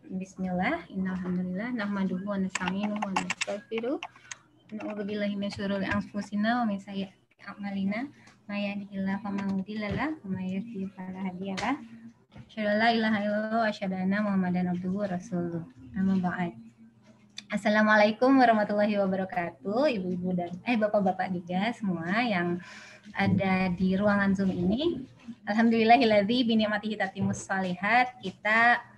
Bismillah, innalhamdulillah, nahmaduhu wa nasta'inuhu wa nastaghfiruh. Na'udzubillahi min syururi anfusina wa min sayyi'ati a'malina. May yahdihillahu fala mudilla lahu wa may yudlil fala hadiya lahu. Asyhadu an la ilaha illallah wa asyhadu anna Muhammadan abduhu wa rasuluh. Amma ba'd. Assalamualaikum warahmatullahi wabarakatuh, ibu-ibu dan bapak-bapak juga semua yang ada di ruangan Zoom ini. Alhamdulillahilladzi bi ni'matihi tatimmus shalihat. Kita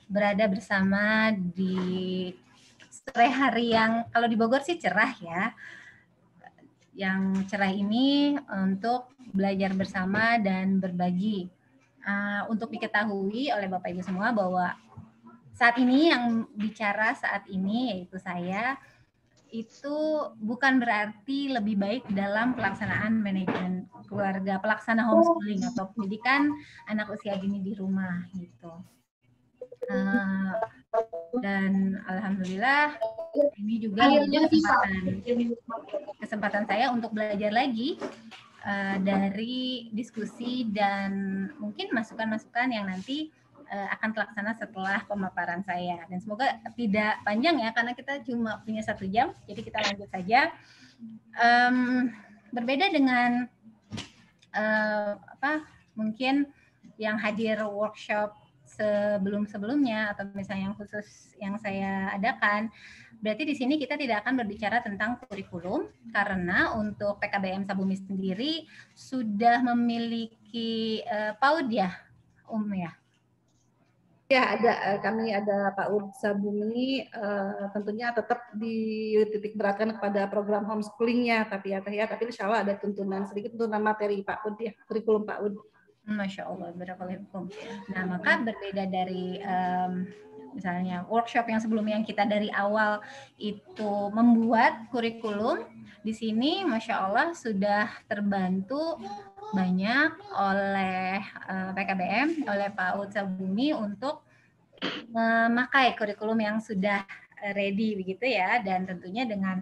berada bersama di sore hari yang kalau di Bogor sih cerah ya. Yang cerah ini untuk belajar bersama dan berbagi. Untuk diketahui oleh Bapak Ibu semua bahwa saat ini yang bicara saat ini yaitu saya, itu bukan berarti lebih baik dalam pelaksanaan manajemen keluarga, pelaksana homeschooling atau pendidikan anak usia dini di rumah gitu. Dan alhamdulillah ini juga kesempatan saya untuk belajar lagi dari diskusi dan mungkin masukan-masukan yang nanti akan terlaksana setelah pemaparan saya. Dan semoga tidak panjang ya, karena kita cuma punya 1 jam, jadi kita lanjut saja. Berbeda dengan mungkin yang hadir workshop sebelum-sebelumnya atau misalnya yang khusus yang saya adakan, berarti di sini kita tidak akan berbicara tentang kurikulum karena untuk PKBM Sabumi sendiri sudah memiliki PAUD ya, ya. Ya, kami ada PAUD Sabumi, tentunya tetap dititik beratkan kepada program homeschoolingnya, tapi insya Allah ada sedikit tuntunan materi PAUD ya, kurikulum PAUD. Masya Allah, barakallahu. Nah, maka berbeda dari misalnya workshop yang sebelumnya yang kita dari awal itu membuat kurikulum, di sini Masya Allah sudah terbantu banyak oleh PKBM, oleh PAUD Sabumi untuk memakai kurikulum yang sudah ready begitu ya, dan tentunya dengan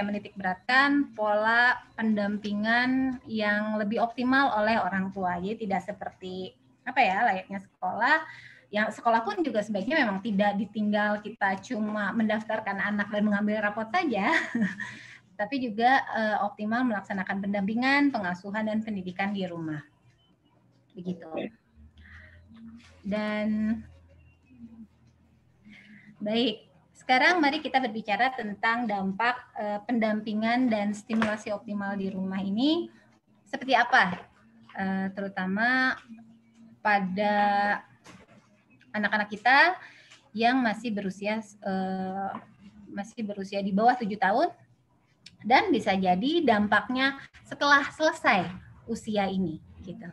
menitik beratkan pola pendampingan yang lebih optimal oleh orang tua. Jadi tidak seperti layaknya sekolah. Yang sekolah pun juga sebaiknya memang tidak ditinggal kita cuma mendaftarkan anak dan mengambil rapot saja, tapi juga optimal melaksanakan pendampingan, pengasuhan dan pendidikan di rumah. Begitu. Dan baik, sekarang mari kita berbicara tentang dampak pendampingan dan stimulasi optimal di rumah ini seperti apa, terutama pada anak-anak kita yang masih berusia di bawah 7 tahun dan bisa jadi dampaknya setelah selesai usia ini, gitu.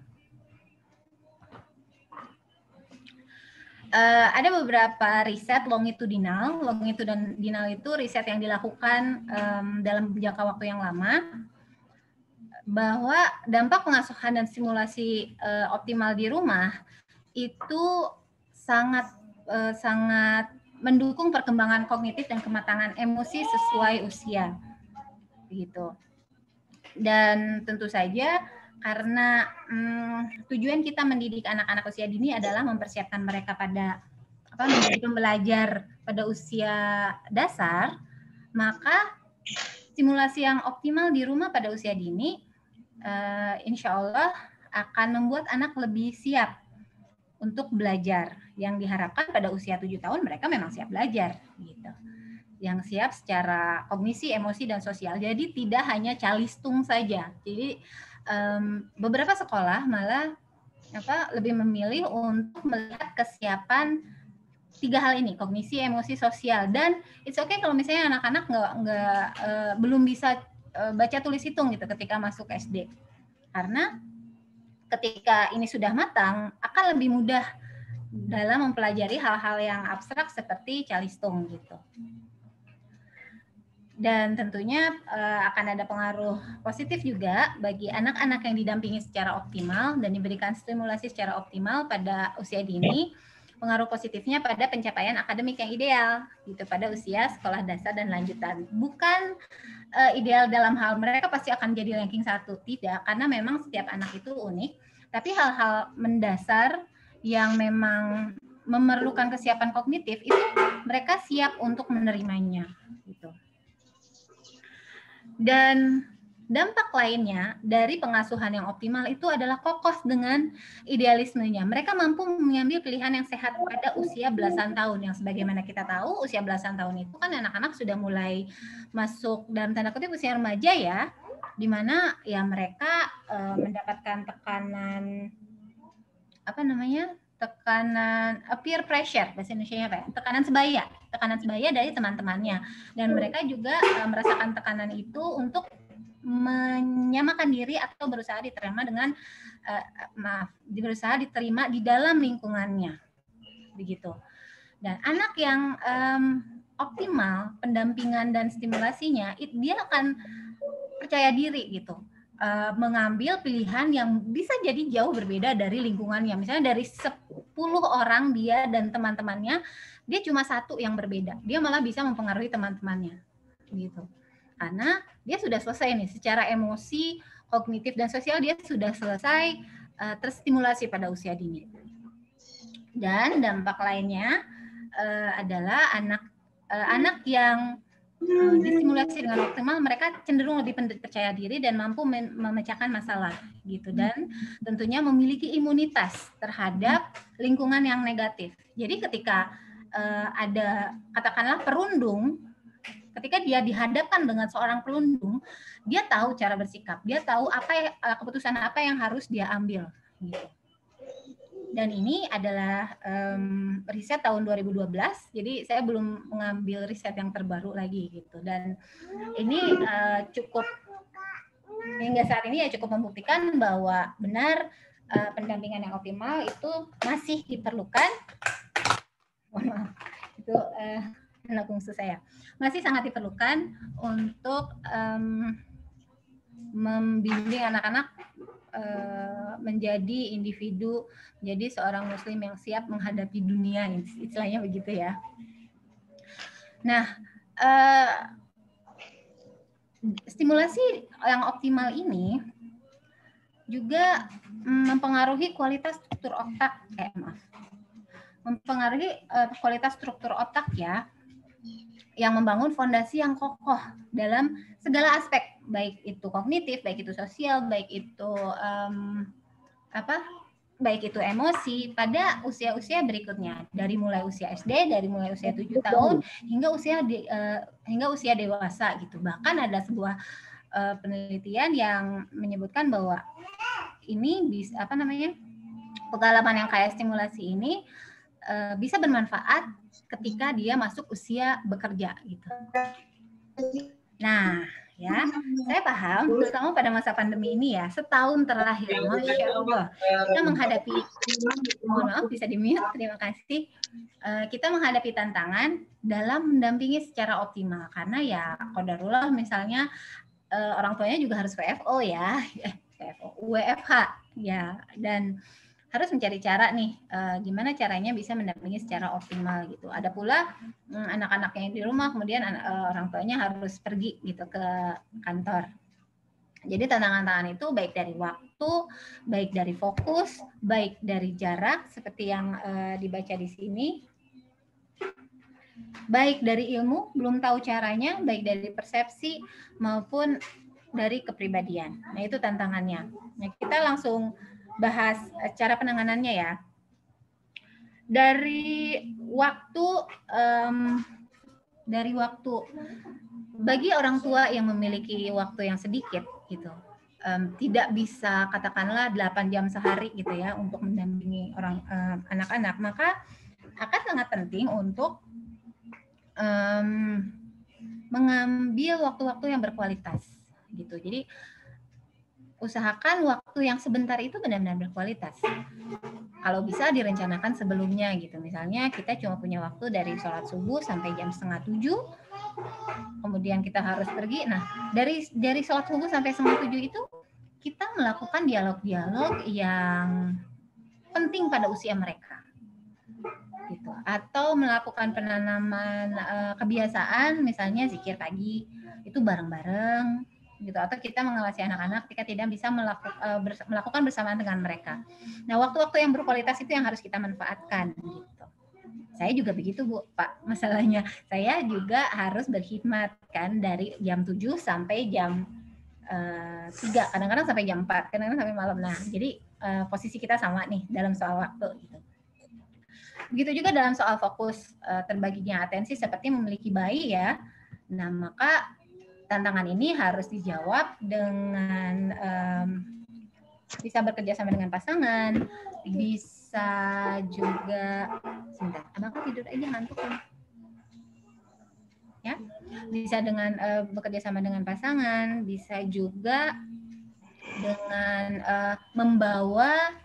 Ada beberapa riset longitudinal. Longitudinal itu riset yang dilakukan dalam jangka waktu yang lama, bahwa dampak pengasuhan dan stimulasi optimal di rumah itu sangat mendukung perkembangan kognitif dan kematangan emosi sesuai usia, gitu. Dan tentu saja karena tujuan kita mendidik anak-anak usia dini adalah mempersiapkan mereka pada menjadi pembelajar pada usia dasar, maka stimulasi yang optimal di rumah pada usia dini insya Allah akan membuat anak lebih siap untuk belajar. Yang diharapkan pada usia 7 tahun mereka memang siap belajar, gitu. Yang siap secara kognisi, emosi, dan sosial. Jadi tidak hanya calistung saja. Jadi beberapa sekolah malah lebih memilih untuk melihat kesiapan 3 hal ini, kognisi, emosi, sosial. Dan it's okay kalau misalnya anak-anak belum bisa baca tulis hitung gitu ketika masuk SD. Karena ketika ini sudah matang akan lebih mudah dalam mempelajari hal-hal yang abstrak seperti calistung gitu. Dan tentunya akan ada pengaruh positif juga bagi anak-anak yang didampingi secara optimal dan diberikan stimulasi secara optimal pada usia dini. Pengaruh positifnya pada pencapaian akademik yang ideal gitu pada usia sekolah dasar dan lanjutan. Bukan ideal dalam hal mereka pasti akan jadi ranking 1, tidak, karena memang setiap anak itu unik. Tapi hal-hal mendasar yang memang memerlukan kesiapan kognitif itu mereka siap untuk menerimanya gitu. Dan dampak lainnya dari pengasuhan yang optimal itu adalah kokoh dengan idealismenya. Mereka mampu mengambil pilihan yang sehat pada usia belasan tahun, yang sebagaimana kita tahu usia belasan tahun itu kan anak-anak sudah mulai masuk dalam tanda kutip usia remaja ya, di mana ya mereka mendapatkan tekanan tekanan peer pressure, bahasa Indonesia apa ya? Tekanan sebaya dari teman-temannya, dan mereka juga merasakan tekanan itu untuk menyamakan diri atau berusaha diterima berusaha diterima di dalam lingkungannya, begitu. Dan anak yang optimal pendampingan dan stimulasinya, dia akan percaya diri gitu, mengambil pilihan yang bisa jadi jauh berbeda dari lingkungannya. Misalnya dari 10 orang dia dan teman-temannya, dia cuma satu yang berbeda, dia malah bisa mempengaruhi teman-temannya gitu. Karena dia sudah selesai nih secara emosi, kognitif dan sosial, dia sudah selesai terstimulasi pada usia dini. Dan dampak lainnya adalah anak yang distimulasi dengan optimal, mereka cenderung lebih percaya diri dan mampu memecahkan masalah gitu, dan tentunya memiliki imunitas terhadap lingkungan yang negatif. Jadi ketika ada katakanlah perundung, ketika dia dihadapkan dengan seorang pelundung, dia tahu cara bersikap, dia tahu keputusan apa yang harus dia ambil gitu. Dan ini adalah riset tahun 2012, jadi saya belum mengambil riset yang terbaru lagi gitu. Dan ini cukup hingga saat ini ya cukup membuktikan bahwa benar pendampingan yang optimal itu masih diperlukan. Mohon maaf, itu anak bungsu saya, masih sangat diperlukan untuk membimbing anak-anak menjadi individu, menjadi seorang muslim yang siap menghadapi dunia, istilahnya begitu ya. Nah, stimulasi yang optimal ini juga mempengaruhi kualitas struktur otak, mempengaruhi kualitas struktur otak ya, yang membangun fondasi yang kokoh dalam segala aspek, baik itu kognitif, baik itu sosial, baik itu baik itu emosi pada usia-usia berikutnya, dari mulai usia SD, dari mulai usia 7 tahun hingga usia dewasa gitu. Bahkan ada sebuah penelitian yang menyebutkan bahwa ini bisa pengalaman yang kayak stimulasi ini bisa bermanfaat ketika dia masuk usia bekerja gitu. Nah, ya, saya paham, terutama pada masa pandemi ini ya, setahun terakhir, Masya Allah, kita menghadapi, mohon maaf bisa di-mute, terima kasih, kita menghadapi tantangan dalam mendampingi secara optimal, karena ya qadarullah misalnya orang tuanya juga harus WFO ya, WFH ya, dan harus mencari cara nih, gimana caranya bisa mendampingi secara optimal gitu. Ada pula anak-anak yang di rumah, kemudian orang tuanya harus pergi gitu ke kantor. Jadi tantangan-tantangan itu baik dari waktu, baik dari fokus, baik dari jarak, seperti yang dibaca di sini, baik dari ilmu, belum tahu caranya, baik dari persepsi maupun dari kepribadian. Nah, itu tantangannya. Nah, kita langsung bahas cara penanganannya ya. Dari waktu bagi orang tua yang memiliki waktu yang sedikit gitu, tidak bisa katakanlah 8 jam sehari gitu ya untuk mendampingi anak-anak, maka akan sangat penting untuk mengambil waktu-waktu yang berkualitas gitu. Jadi usahakan waktu yang sebentar itu benar-benar berkualitas. Kalau bisa direncanakan sebelumnya gitu. Misalnya kita cuma punya waktu dari sholat subuh sampai jam 6:30, kemudian kita harus pergi. Nah, dari sholat subuh sampai 6:30 itu kita melakukan dialog-dialog yang penting pada usia mereka. Gitu. Atau melakukan penanaman kebiasaan, misalnya zikir pagi itu bareng-bareng gitu, atau kita mengawasi anak-anak ketika tidak bisa melakukan bersamaan dengan mereka. Nah, waktu-waktu yang berkualitas itu yang harus kita manfaatkan gitu. Saya juga begitu, Bu, Pak. Masalahnya saya juga harus berkhidmat kan dari jam 7 sampai jam 3, kadang-kadang sampai jam 4, kadang-kadang sampai malam. Nah, jadi posisi kita sama nih dalam soal waktu gitu. Begitu juga dalam soal fokus terbaginya atensi seperti memiliki bayi ya. Nah, maka tantangan ini harus dijawab dengan bisa bekerja sama dengan pasangan, bisa juga sebentar, abang tidur aja ngantuk ya. Bisa dengan bekerja sama dengan pasangan, bisa juga dengan membawa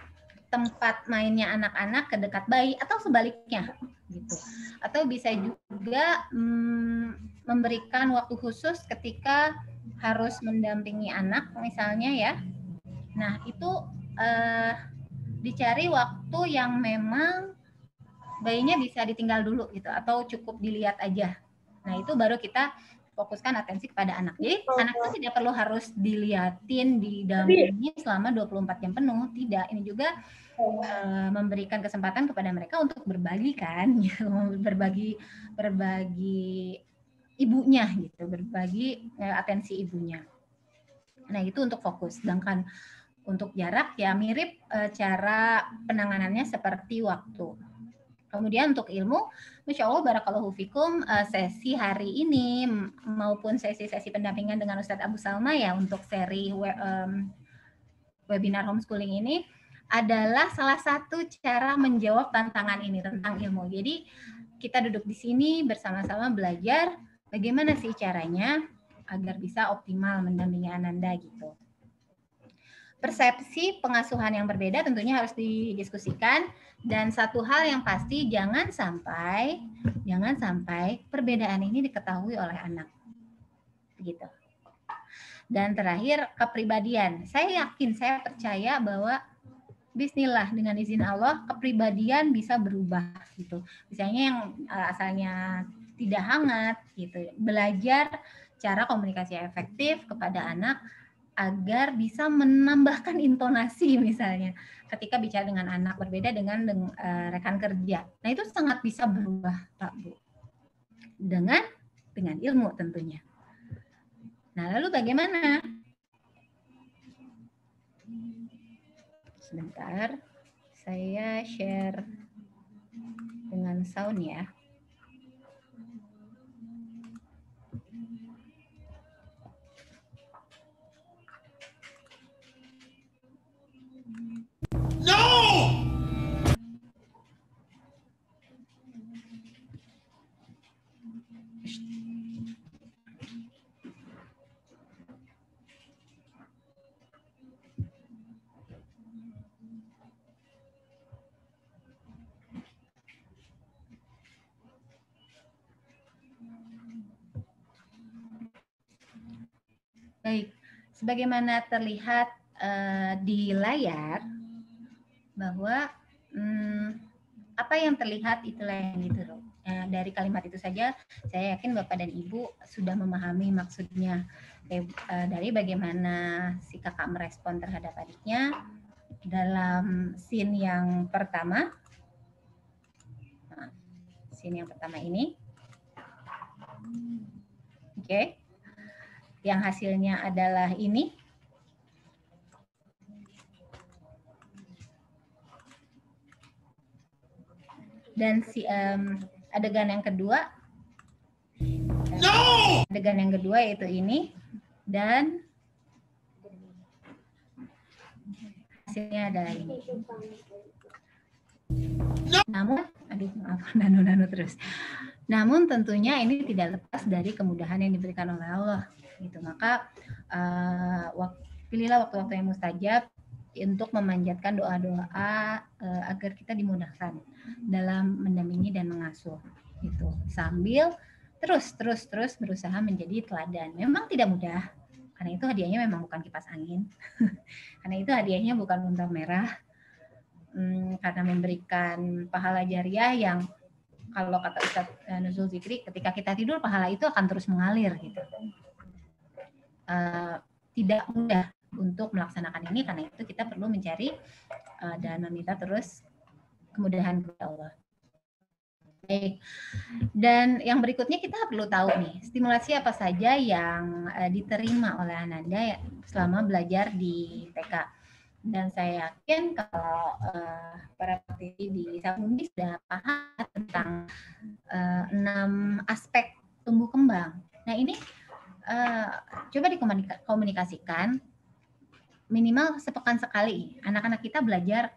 tempat mainnya anak-anak ke dekat bayi atau sebaliknya gitu. Atau bisa juga memberikan waktu khusus ketika harus mendampingi anak misalnya ya. Nah, itu dicari waktu yang memang bayinya bisa ditinggal dulu gitu atau cukup dilihat aja. Nah, itu baru kita fokuskan atensi kepada anak. Jadi anak itu tidak perlu harus diliatin, didampingi selama 24 jam penuh, tidak. Ini juga memberikan kesempatan kepada mereka untuk berbagi kan, berbagi ibunya gitu, berbagi atensi ibunya. Nah, itu untuk fokus. Sedangkan untuk jarak ya mirip cara penanganannya seperti waktu. Kemudian untuk ilmu, Masya Allah barakallahu fikum, sesi hari ini maupun sesi-sesi pendampingan dengan Ustadz Abu Salma ya untuk seri webinar homeschooling ini adalah salah satu cara menjawab tantangan ini tentang ilmu. Jadi kita duduk di sini bersama-sama belajar bagaimana sih caranya agar bisa optimal mendampingi Ananda gitu. Persepsi pengasuhan yang berbeda tentunya harus didiskusikan, dan satu hal yang pasti jangan sampai perbedaan ini diketahui oleh anak. Begitu. Dan terakhir kepribadian. Saya percaya bahwa bismillah dengan izin Allah kepribadian bisa berubah gitu. Misalnya yang asalnya tidak hangat gitu, belajar cara komunikasi efektif kepada anak agar bisa menambahkan intonasi misalnya ketika bicara dengan anak, berbeda dengan rekan kerja. Nah, itu sangat bisa berubah, Pak Bu. Dengan ilmu tentunya. Nah, lalu bagaimana? Sebentar, saya share dengan sound ya. No! Baik, sebagaimana terlihat di layar bahwa apa yang terlihat itulah yang ditiru. Dari kalimat itu saja saya yakin Bapak dan Ibu sudah memahami maksudnya dari bagaimana si kakak merespon terhadap adiknya dalam scene yang pertama. Nah, scene yang pertama ini. Oke. Yang hasilnya adalah ini. Dan si adegan yang kedua, adegan yang kedua yaitu ini, dan hasilnya adalah ini. Namun, aduh maaf, nano terus. Namun tentunya ini tidak lepas dari kemudahan yang diberikan oleh Allah. Gitu. Maka pilihlah waktu-waktu yang mustajab untuk memanjatkan doa-doa agar kita dimudahkan dalam mendampingi dan mengasuh. Gitu. Sambil terus berusaha menjadi teladan. Memang tidak mudah, karena itu hadiahnya memang bukan kipas angin. Karena itu hadiahnya bukan unta merah. Karena memberikan pahala jariah yang kalau kata Ustadz Nuzul Zikri, ketika kita tidur pahala itu akan terus mengalir gitu. tidak mudah untuk melaksanakan ini, karena itu kita perlu mencari dan meminta terus kemudahan kepada Allah. Baik. Dan yang berikutnya kita perlu tahu nih, stimulasi apa saja yang diterima oleh Ananda selama belajar di TK. Dan saya yakin kalau para praktisi di Sabumi sudah paham tentang 6 aspek tumbuh kembang. Nah ini coba dikomunikasikan minimal sepekan sekali. Anak-anak kita belajar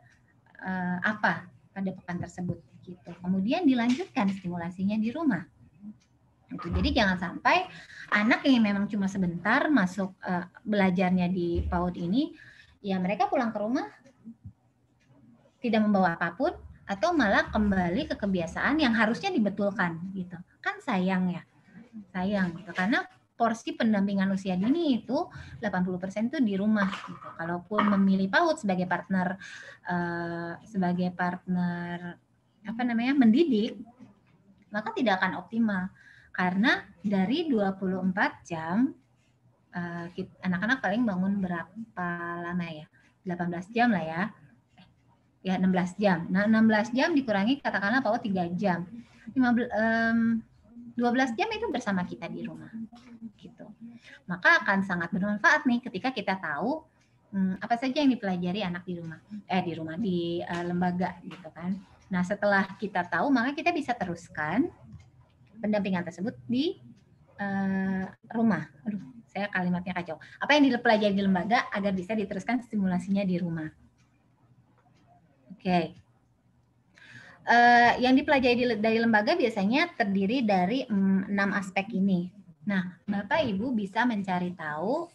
apa pada pekan tersebut. Gitu. Kemudian dilanjutkan stimulasinya di rumah. Gitu. Jadi jangan sampai anak yang memang cuma sebentar masuk belajarnya di PAUD ini, ya mereka pulang ke rumah tidak membawa apapun atau malah kembali ke kebiasaan yang harusnya dibetulkan. Gitu. Kan sayang ya, sayang. Gitu. Karena porsi pendampingan usia dini itu 80% itu di rumah. Gitu. Kalaupun memilih PAUD sebagai partner mendidik, maka tidak akan optimal karena dari 24 jam anak-anak paling bangun berapa lama ya? 18 jam lah ya. Ya 16 jam. Nah, 16 jam dikurangi katakanlah PAUD 3 jam. 12 jam itu bersama kita di rumah. Gitu. Maka akan sangat bermanfaat nih ketika kita tahu apa saja yang dipelajari anak di lembaga gitu kan. Nah, setelah kita tahu, maka kita bisa teruskan pendampingan tersebut di rumah. Aduh, saya kalimatnya kacau. Apa yang dipelajari di lembaga agar bisa diteruskan stimulasinya di rumah. Oke. Yang dipelajari dari lembaga biasanya terdiri dari 6 aspek ini. Nah, Bapak Ibu bisa mencari tahu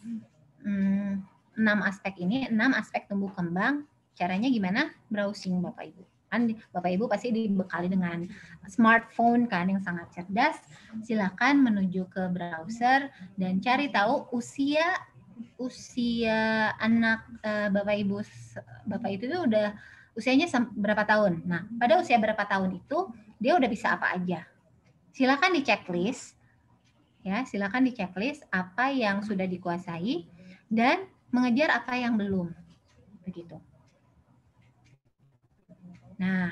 6 aspek ini, 6 aspek tumbuh kembang. Caranya gimana? Browsing Bapak Ibu. Kan Bapak Ibu pasti dibekali dengan smartphone kan yang sangat cerdas. Silakan menuju ke browser dan cari tahu usia anak Bapak Ibu itu udah usianya berapa tahun. Nah, pada usia berapa tahun itu dia udah bisa apa aja. Silakan di checklist ya, silakan di checklist apa yang sudah dikuasai dan mengejar apa yang belum. Begitu. Nah,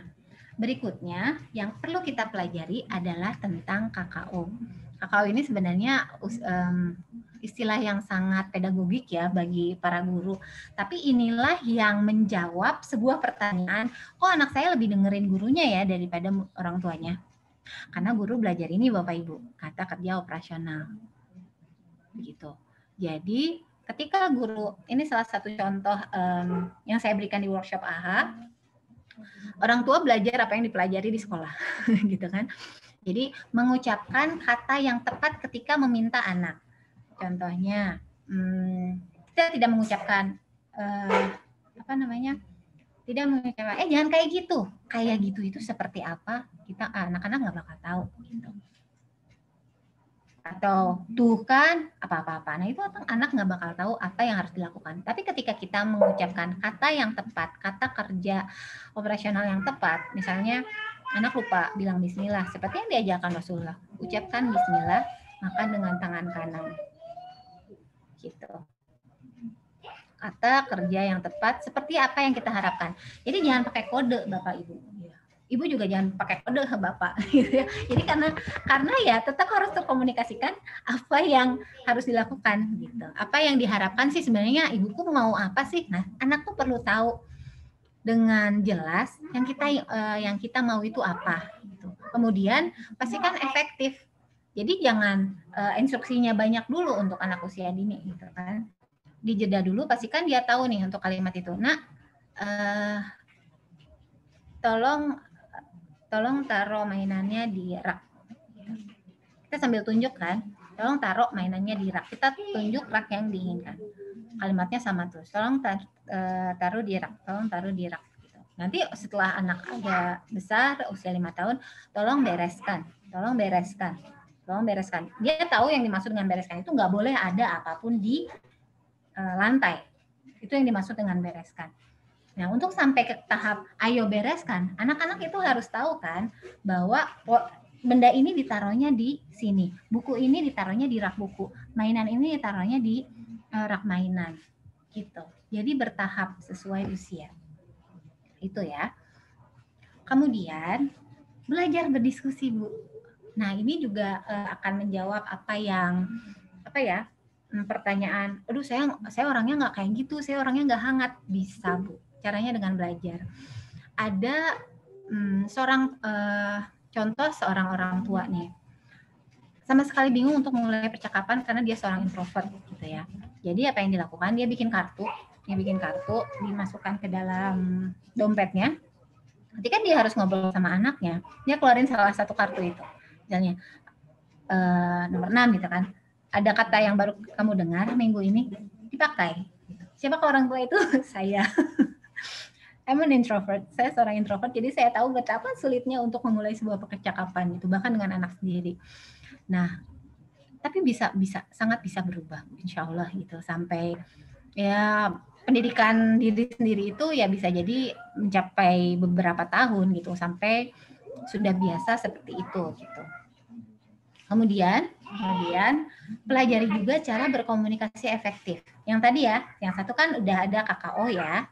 berikutnya yang perlu kita pelajari adalah tentang KKO. KKO ini sebenarnya istilah yang sangat pedagogik ya bagi para guru. Tapi inilah yang menjawab sebuah pertanyaan, kok anak saya lebih dengerin gurunya ya daripada orang tuanya? Karena guru belajar ini Bapak Ibu, kata kerja operasional. Begitu. Jadi ketika guru, ini salah satu contoh yang saya berikan di workshop AHA, orang tua belajar apa yang dipelajari di sekolah, gitu kan. Jadi mengucapkan kata yang tepat ketika meminta anak. Contohnya, kita tidak mengucapkan tidak mengucapkan, jangan kayak gitu. Kayak gitu itu seperti apa? Kita anak-anak nggak bakal tahu. Gitu. Atau tuh kan apa-apa. Nah itu anak nggak bakal tahu apa yang harus dilakukan. Tapi ketika kita mengucapkan kata yang tepat, kata kerja operasional yang tepat, misalnya anak lupa bilang bismillah, seperti yang diajarkan Rasulullah, ucapkan bismillah, makan dengan tangan kanan. Gitu. Kata kerja yang tepat seperti apa yang kita harapkan. Jadi jangan pakai kode Bapak Ibu. Ibu juga jangan pakai kode Bapak gitu ya. Jadi karena ya tetap harus terkomunikasikan apa yang harus dilakukan gitu. Apa yang diharapkan sih sebenarnya ibuku mau apa sih? Nah, anak tuh perlu tahu dengan jelas yang kita mau itu apa gitu. Kemudian pastikan efektif. Jadi jangan instruksinya banyak dulu untuk anak usia dini gitu kan. Dijeda dulu, pastikan dia tahu nih untuk kalimat itu. Nah, tolong taruh mainannya di rak. Kita sambil tunjuk kan, tolong taruh mainannya di rak. Kita tunjuk rak yang diinginkan. Kalimatnya sama terus. Tolong taruh di rak. Tolong taruh di rak. Gitu. Nanti setelah anak agak besar, usia 5 tahun, tolong bereskan. Tolong bereskan. Tolong bereskan. Dia tahu yang dimaksud dengan bereskan itu nggak boleh ada apapun di lantai. Itu yang dimaksud dengan bereskan. Nah, untuk sampai ke tahap ayo bereskan, anak-anak itu harus tahu kan bahwa benda ini ditaruhnya di sini, buku ini ditaruhnya di rak buku, mainan ini ditaruhnya di rak mainan gitu. Jadi bertahap sesuai usia. Itu ya. Kemudian belajar berdiskusi, Bu. Nah, ini juga akan menjawab pertanyaan, aduh saya orangnya nggak kayak gitu, saya orangnya nggak hangat. Bisa, Bu. Caranya dengan belajar. Ada contoh seorang orang tua nih, sama sekali bingung untuk memulai percakapan karena dia seorang introvert gitu ya. Jadi apa yang dilakukan, dia bikin kartu, dimasukkan ke dalam dompetnya. Nanti kan dia harus ngobrol sama anaknya, dia keluarin salah satu kartu itu, misalnya nomor 6 gitu kan, ada kata yang baru kamu dengar minggu ini, dipakai. Siapa orang tua itu? Saya. I'm an introvert, saya seorang introvert, jadi saya tahu betapa sulitnya untuk memulai sebuah percakapan itu, bahkan dengan anak sendiri. Nah, tapi sangat bisa berubah, insya Allah gitu, sampai ya pendidikan diri sendiri itu ya bisa jadi mencapai beberapa tahun gitu, sampai sudah biasa seperti itu gitu. Kemudian pelajari juga cara berkomunikasi efektif. Yang tadi ya, yang satu kan udah ada KKO ya.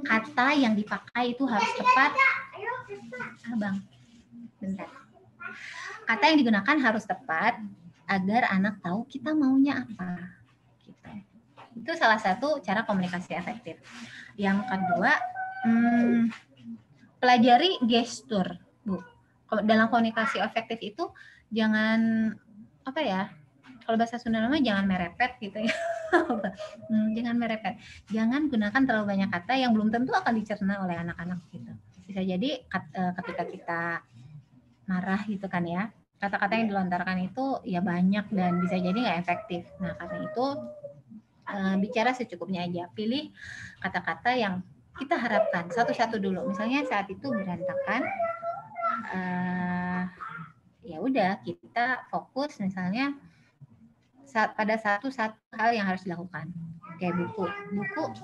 Kata yang dipakai itu harus tepat. Abang, bentar. Kata yang digunakan harus tepat agar anak tahu kita maunya apa. Gitu. Itu salah satu cara komunikasi efektif. Yang kedua, pelajari gestur, Bu. Dalam komunikasi efektif itu jangan kalau bahasa Sunda namanya jangan merepet gitu ya. Jangan merepet. Jangan gunakan terlalu banyak kata yang belum tentu akan dicerna oleh anak-anak gitu. Bisa jadi ketika kita marah gitu kan ya, kata-kata yang dilontarkan itu ya banyak dan bisa jadi nggak efektif. Nah, karena itu bicara secukupnya aja. Pilih kata-kata yang kita harapkan satu-satu dulu. Misalnya saat itu berantakan, ya udah kita fokus misalnya pada satu hal yang harus dilakukan. Kayak buku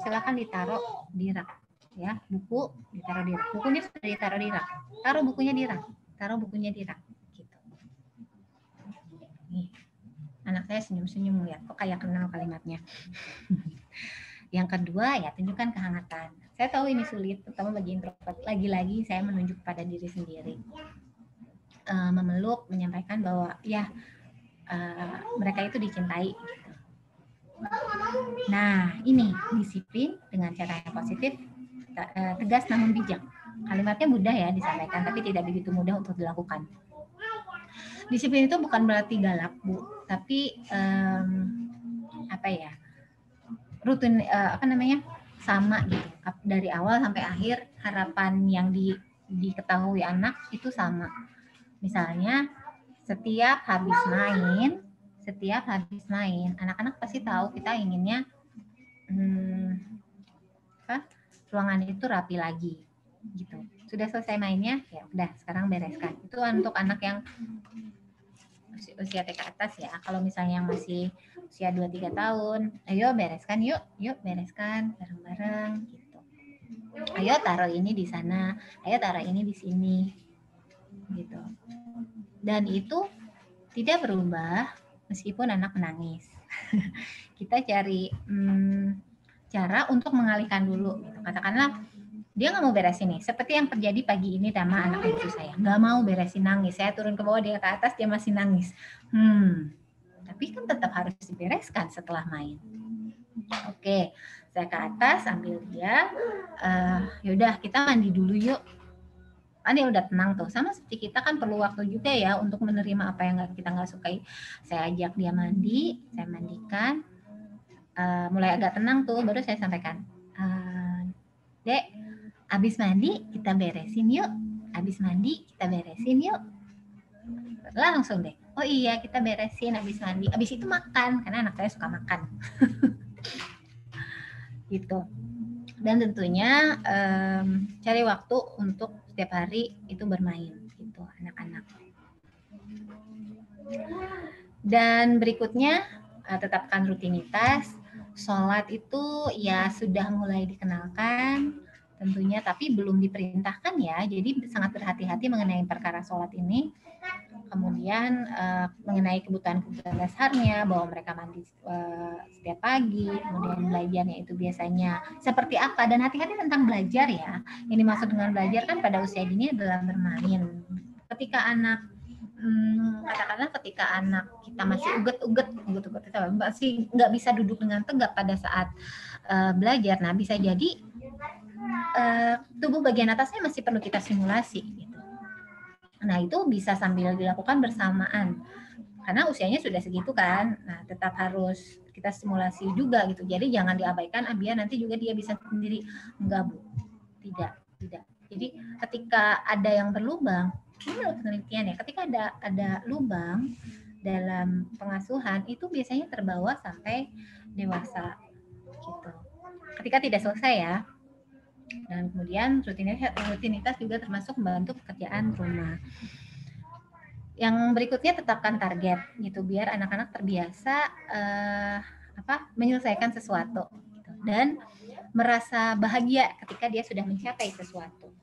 silakan ditaruh di rak ya, buku ditaruh di rak, bukunya sudah ditaruh di rak, taruh bukunya di rak gitu. Nih, anak saya senyum-senyum lihat kok kayak kenal kalimatnya. Yang kedua ya tunjukkan kehangatan. Saya tahu ini sulit, terutama bagi introvert. Lagi-lagi saya menunjuk pada diri sendiri, memeluk, menyampaikan bahwa ya mereka itu dicintai gitu. Nah, ini disiplin dengan cara yang positif, tegas namun bijak. Kalimatnya mudah ya disampaikan, tapi tidak begitu mudah untuk dilakukan. Disiplin itu bukan berarti galak, Bu, tapi rutin, sama gitu. Dari awal sampai akhir harapan yang diketahui anak itu sama. Misalnya setiap habis main, anak-anak pasti tahu kita inginnya ruangan itu rapi lagi gitu. Sudah selesai mainnya, ya udah sekarang bereskan. Itu untuk anak yang usia TK atas ya. Kalau misalnya yang masih usia 2-3 tahun, ayo bereskan yuk bereskan bareng-bareng gitu. Ayo taruh ini di sana, ayo taruh ini di sini gitu. Dan itu tidak berubah meskipun anak menangis. Kita cari cara untuk mengalihkan dulu. Gitu. Katakanlah dia nggak mau beresin nih, seperti yang terjadi pagi ini sama anak cucu saya. Nggak mau beresin, nangis. Saya turun ke bawah, dia ke atas, dia masih nangis. Tapi kan tetap harus dibereskan setelah main. Oke, saya ke atas, ambil dia. Yaudah, kita mandi dulu yuk. Dia udah tenang tuh. Sama seperti kita kan perlu waktu juga ya untuk menerima apa yang kita nggak sukai. Saya ajak dia mandi, saya mandikan. Mulai agak tenang tuh, baru saya sampaikan, Dek, abis mandi kita beresin yuk. Langsung deh, oh iya kita beresin abis mandi. Abis itu makan, karena anak saya suka makan. Gitu. Dan tentunya cari waktu untuk setiap hari itu bermain gitu anak-anak. Dan berikutnya tetapkan rutinitas. Sholat itu ya sudah mulai dikenalkan tentunya, tapi belum diperintahkan ya. Jadi sangat berhati-hati mengenai perkara sholat ini. Kemudian mengenai kebutuhan-kebutuhan dasarnya, bahwa mereka mandi setiap pagi, kemudian belajarnya itu biasanya seperti apa, dan hati-hati tentang belajar ya. Yang dimaksud dengan belajar kan pada usia dini adalah bermain. Ketika anak katakanlah ketika anak kita masih uget-uget kita masih nggak bisa duduk dengan tegak pada saat belajar, nah bisa jadi tubuh bagian atasnya masih perlu kita simulasi gitu. Nah, itu bisa sambil dilakukan bersamaan. Karena usianya sudah segitu kan. Nah, tetap harus kita simulasi juga gitu. Jadi jangan diabaikan biar nanti juga dia bisa sendiri. Enggak, Bu. Tidak. Jadi ketika ada yang berlubang, ini menurut penelitian ya, ketika ada lubang dalam pengasuhan itu biasanya terbawa sampai dewasa gitu. Ketika tidak selesai ya. Dan kemudian rutinitas juga termasuk membantu pekerjaan rumah. Yang berikutnya, tetapkan target gitu biar anak-anak terbiasa menyelesaikan sesuatu gitu, dan merasa bahagia ketika dia sudah mencapai sesuatu.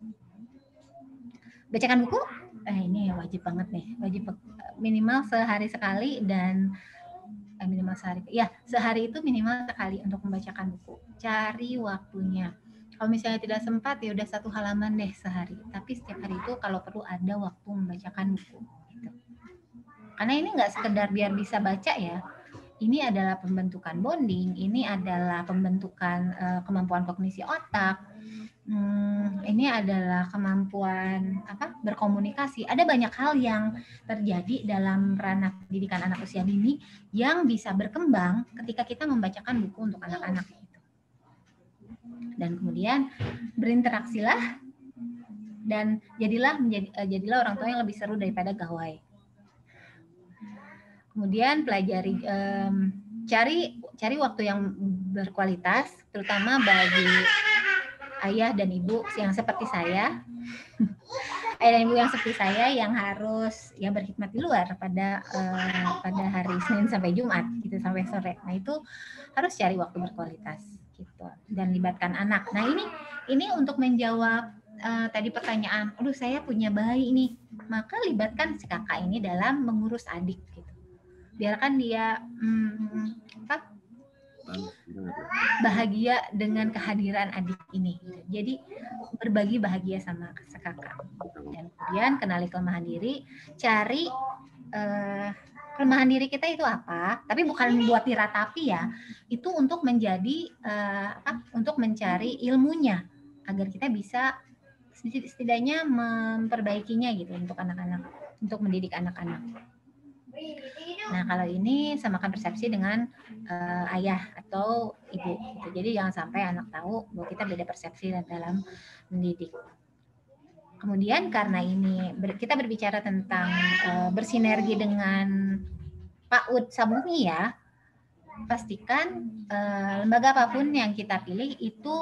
Bacakan buku, ini wajib banget nih, wajib minimal sehari sekali, dan sehari itu minimal sekali untuk membacakan buku. Cari waktunya. Kalau misalnya tidak sempat ya udah 1 halaman deh sehari. Tapi setiap hari itu kalau perlu ada waktu membacakan buku. Gitu. Karena ini nggak sekedar biar bisa baca ya. Ini adalah pembentukan bonding. Ini adalah pembentukan kemampuan kognisi otak. Ini adalah kemampuan berkomunikasi. Ada banyak hal yang terjadi dalam ranah pendidikan anak usia dini yang bisa berkembang ketika kita membacakan buku untuk anak-anak itu. Dan kemudian berinteraksilah dan jadilah orang tua yang lebih seru daripada gawai. Kemudian pelajari, cari waktu yang berkualitas, terutama bagi ayah dan ibu yang seperti saya, ayah dan ibu yang seperti saya yang harus berkhidmat di luar pada hari Senin sampai Jumat gitu, sampai sore. Nah, itu harus cari waktu berkualitas gitu, dan libatkan anak. Nah, ini untuk menjawab tadi pertanyaan, aduh saya punya bayi nih, maka libatkan si kakak ini dalam mengurus adik gitu. Biarkan dia bahagia dengan kehadiran adik ini. Jadi berbagi bahagia sama kakak. Dan kemudian kenali kelemahan diri, cari kelemahan diri kita itu apa, tapi bukan membuat diratapi ya. Itu untuk menjadi untuk mencari ilmunya agar kita bisa setidaknya memperbaikinya gitu untuk anak-anak, untuk mendidik anak-anak. Nah, kalau ini samakan persepsi dengan ayah atau ibu gitu. Jadi jangan sampai anak tahu bahwa kita beda persepsi dalam mendidik. Kemudian karena ini kita berbicara tentang bersinergi dengan PAUD Sabumi ya, pastikan lembaga apapun yang kita pilih itu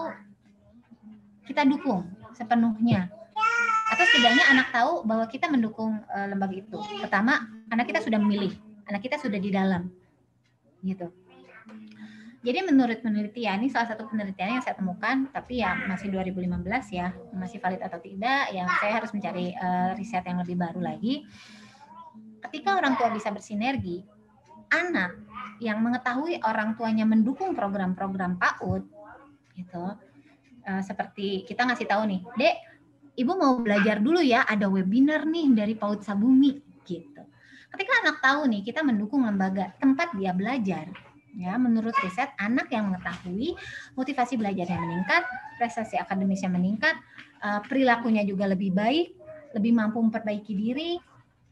kita dukung sepenuhnya. Atau setidaknya anak tahu bahwa kita mendukung lembaga itu. Pertama, anak kita sudah memilih, anak kita sudah di dalam, gitu. Jadi menurut penelitian, ini salah satu penelitian yang saya temukan, tapi ya masih 2015 ya, masih valid atau tidak, ya saya harus mencari riset yang lebih baru lagi. Ketika orang tua bisa bersinergi, anak yang mengetahui orang tuanya mendukung program-program PAUD, gitu, seperti kita ngasih tahu nih, Dek, Ibu mau belajar dulu ya, ada webinar nih dari PAUD Sabumi gitu. Ketika anak tahu nih kita mendukung lembaga tempat dia belajar, ya menurut riset anak yang mengetahui motivasi belajarnya meningkat, prestasi akademisnya meningkat, perilakunya juga lebih baik, lebih mampu memperbaiki diri,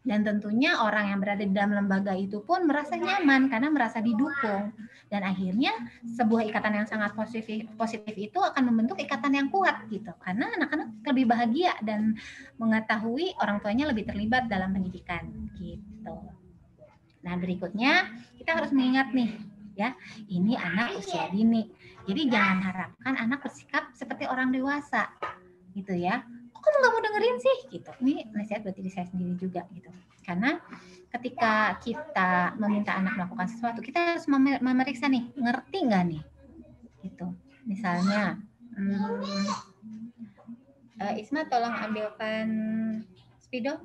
dan tentunya orang yang berada di dalam lembaga itu pun merasa nyaman karena merasa didukung. Dan akhirnya sebuah ikatan yang sangat positif itu akan membentuk ikatan yang kuat gitu. Karena anak-anak lebih bahagia dan mengetahui orang tuanya lebih terlibat dalam pendidikan gitu. Nah, berikutnya kita harus mengingat nih ya, ini anak usia dini. Jadi jangan harapkan anak bersikap seperti orang dewasa gitu ya. Kok kamu nggak mau dengerin sih gitu. Ini nasihat buat diri saya sendiri juga gitu. Karena ketika kita meminta anak melakukan sesuatu, kita harus memeriksa nih, ngerti nggak nih gitu. Misalnya Isma tolong ambilkan spidol.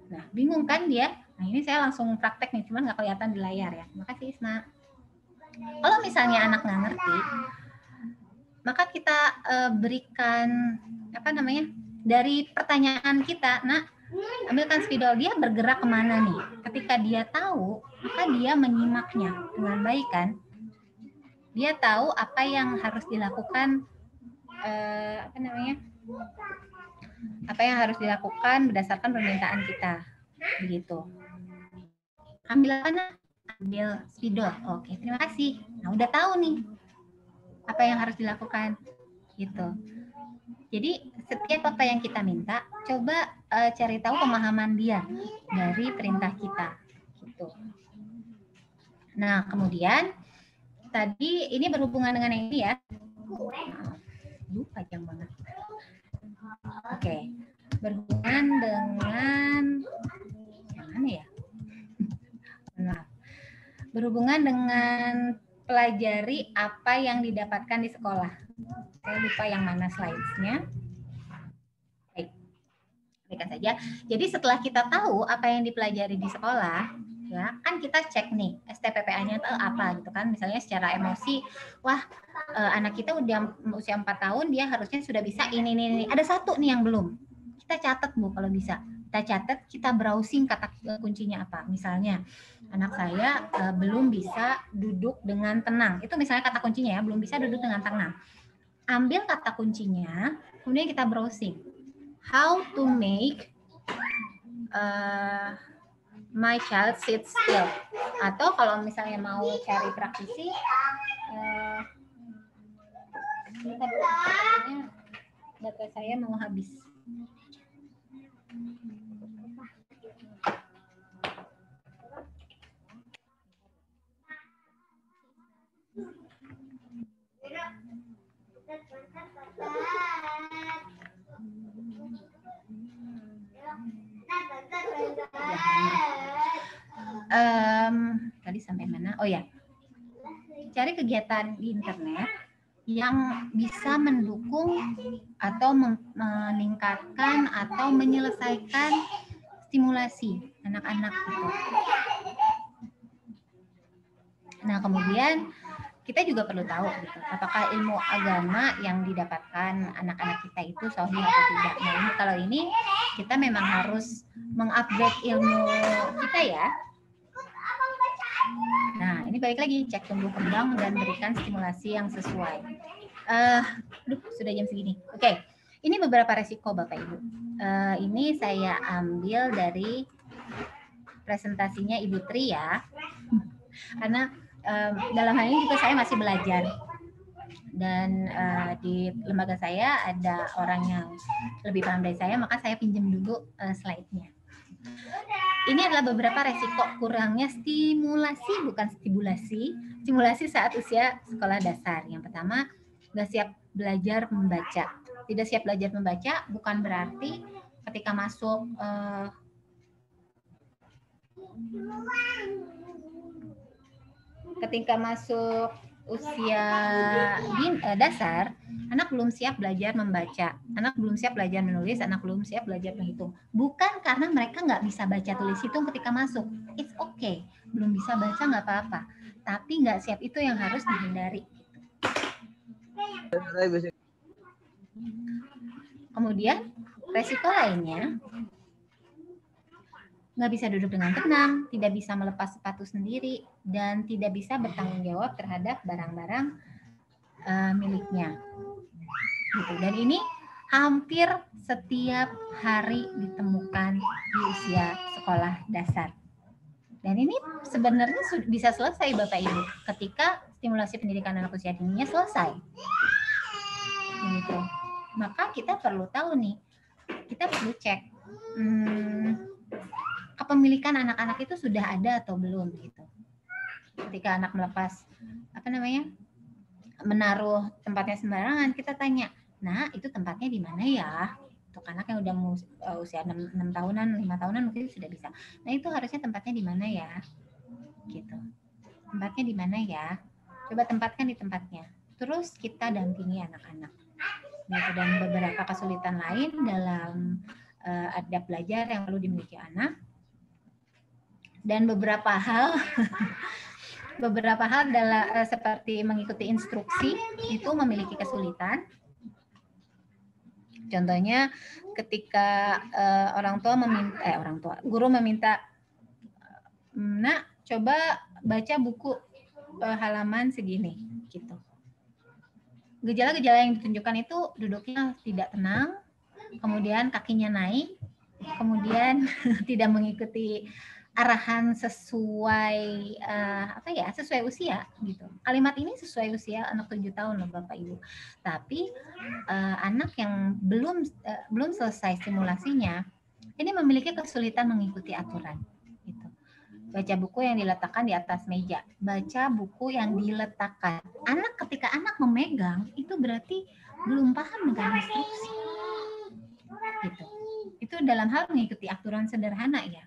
Nah, bingung kan dia? Nah, ini saya langsung praktek nih, cuman nggak kelihatan di layar ya. Terima kasih, Isma. Kalau misalnya anak nggak ngerti, maka kita berikan apa namanya, dari pertanyaan kita, nah, ambilkan spidol, dia bergerak kemana nih? Ketika dia tahu, maka dia menyimaknya dengan baik kan? Dia tahu apa yang harus dilakukan, apa namanya? Apa yang harus dilakukan berdasarkan permintaan kita, begitu. Ambil apa, nak? Ambil spidol. Oke, terima kasih. Nah, udah tahu nih apa yang harus dilakukan, gitu. Jadi setiap apa yang kita minta, coba cari tahu pemahaman dia dari perintah kita, gitu. Nah, kemudian tadi ini berhubungan dengan yang ini ya. Panjang banget. Oke, berhubungan dengan yang mana ya? Maaf. Berhubungan dengan pelajari apa yang didapatkan di sekolah. Saya lupa yang mana slides-nya. Baik, berikan saja. Jadi setelah kita tahu apa yang dipelajari di sekolah, ya kan kita cek nih STPPA-nya itu apa gitu kan. Misalnya secara emosi, wah anak kita udah usia 4 tahun, dia harusnya sudah bisa ini. Ada satu nih yang belum. Kita catat, Bu, kalau bisa. Kita catat, kita browsing kata kuncinya apa. Misalnya, anak saya belum bisa duduk dengan tenang. Itu misalnya kata kuncinya ya, belum bisa duduk dengan tenang. Ambil kata kuncinya, kemudian kita browsing. How to make my child sit still. Atau kalau misalnya mau cari praktisi, data saya mau habis. Tadi sampai mana? Oh ya, cari kegiatan di internet yang bisa mendukung atau meningkatkan atau menyelesaikan stimulasi anak-anak itu. Nah, kemudian kita juga perlu tahu gitu, apakah ilmu agama yang didapatkan anak-anak kita itu sahih atau tidak. Nah, ini kalau ini kita memang harus mengupgrade ilmu kita ya. Nah, ini balik lagi, cek tumbuh kembang dan berikan stimulasi yang sesuai. Sudah jam segini. Oke, ini beberapa resiko Bapak Ibu. Ini saya ambil dari presentasinya Ibu Tri ya. Karena dalam hal ini juga saya masih belajar. Dan di lembaga saya ada orang yang lebih paham dari saya, maka saya pinjam dulu slide-nya. Ini adalah beberapa resiko kurangnya stimulasi, bukan stimulasi, stimulasi saat usia sekolah dasar. Yang pertama, nggak siap belajar membaca. Tidak siap belajar membaca bukan berarti ketika masuk usia dasar, anak belum siap belajar membaca, anak belum siap belajar menulis, anak belum siap belajar menghitung. Bukan karena mereka nggak bisa baca tulis hitung ketika masuk. It's okay, belum bisa baca nggak apa-apa. Tapi nggak siap itu yang harus dihindari. Kemudian resiko lainnya, nggak bisa duduk dengan tenang, tidak bisa melepas sepatu sendiri, dan tidak bisa bertanggung jawab terhadap barang-barang miliknya. Gitu. Dan ini hampir setiap hari ditemukan di usia sekolah dasar. Dan ini sebenarnya bisa selesai Bapak Ibu ketika stimulasi pendidikan anak usia dininya selesai. Gitu. Maka kita perlu tahu nih, kita perlu cek kepemilikan anak-anak itu sudah ada atau belum gitu. Ketika anak melepas menaruh tempatnya sembarangan, kita tanya, nah itu tempatnya di mana ya? Untuk anak yang udah usia 6 tahunan, 5 tahunan mungkin sudah bisa. Nah itu harusnya tempatnya di mana ya? Gitu. Tempatnya di mana ya? Coba tempatkan di tempatnya. Terus kita dampingi anak-anak. Gitu. Dan beberapa kesulitan lain dalam adab belajar yang perlu dimiliki anak. Dan beberapa hal dalam seperti mengikuti instruksi itu memiliki kesulitan. Contohnya ketika guru meminta, "Nak, coba baca buku halaman segini," gitu. Gejala-gejala yang ditunjukkan itu duduknya tidak tenang, kemudian kakinya naik, kemudian tidak mengikuti arahan sesuai sesuai usia gitu. Kalimat ini sesuai usia anak 7 tahun loh Bapak Ibu. Tapi anak yang belum selesai simulasinya ini memiliki kesulitan mengikuti aturan gitu. Baca buku yang diletakkan di atas meja. Baca buku yang diletakkan. Ketika anak memegang itu berarti belum paham dengan instruksi. Gitu. Itu dalam hal mengikuti aturan sederhana ya.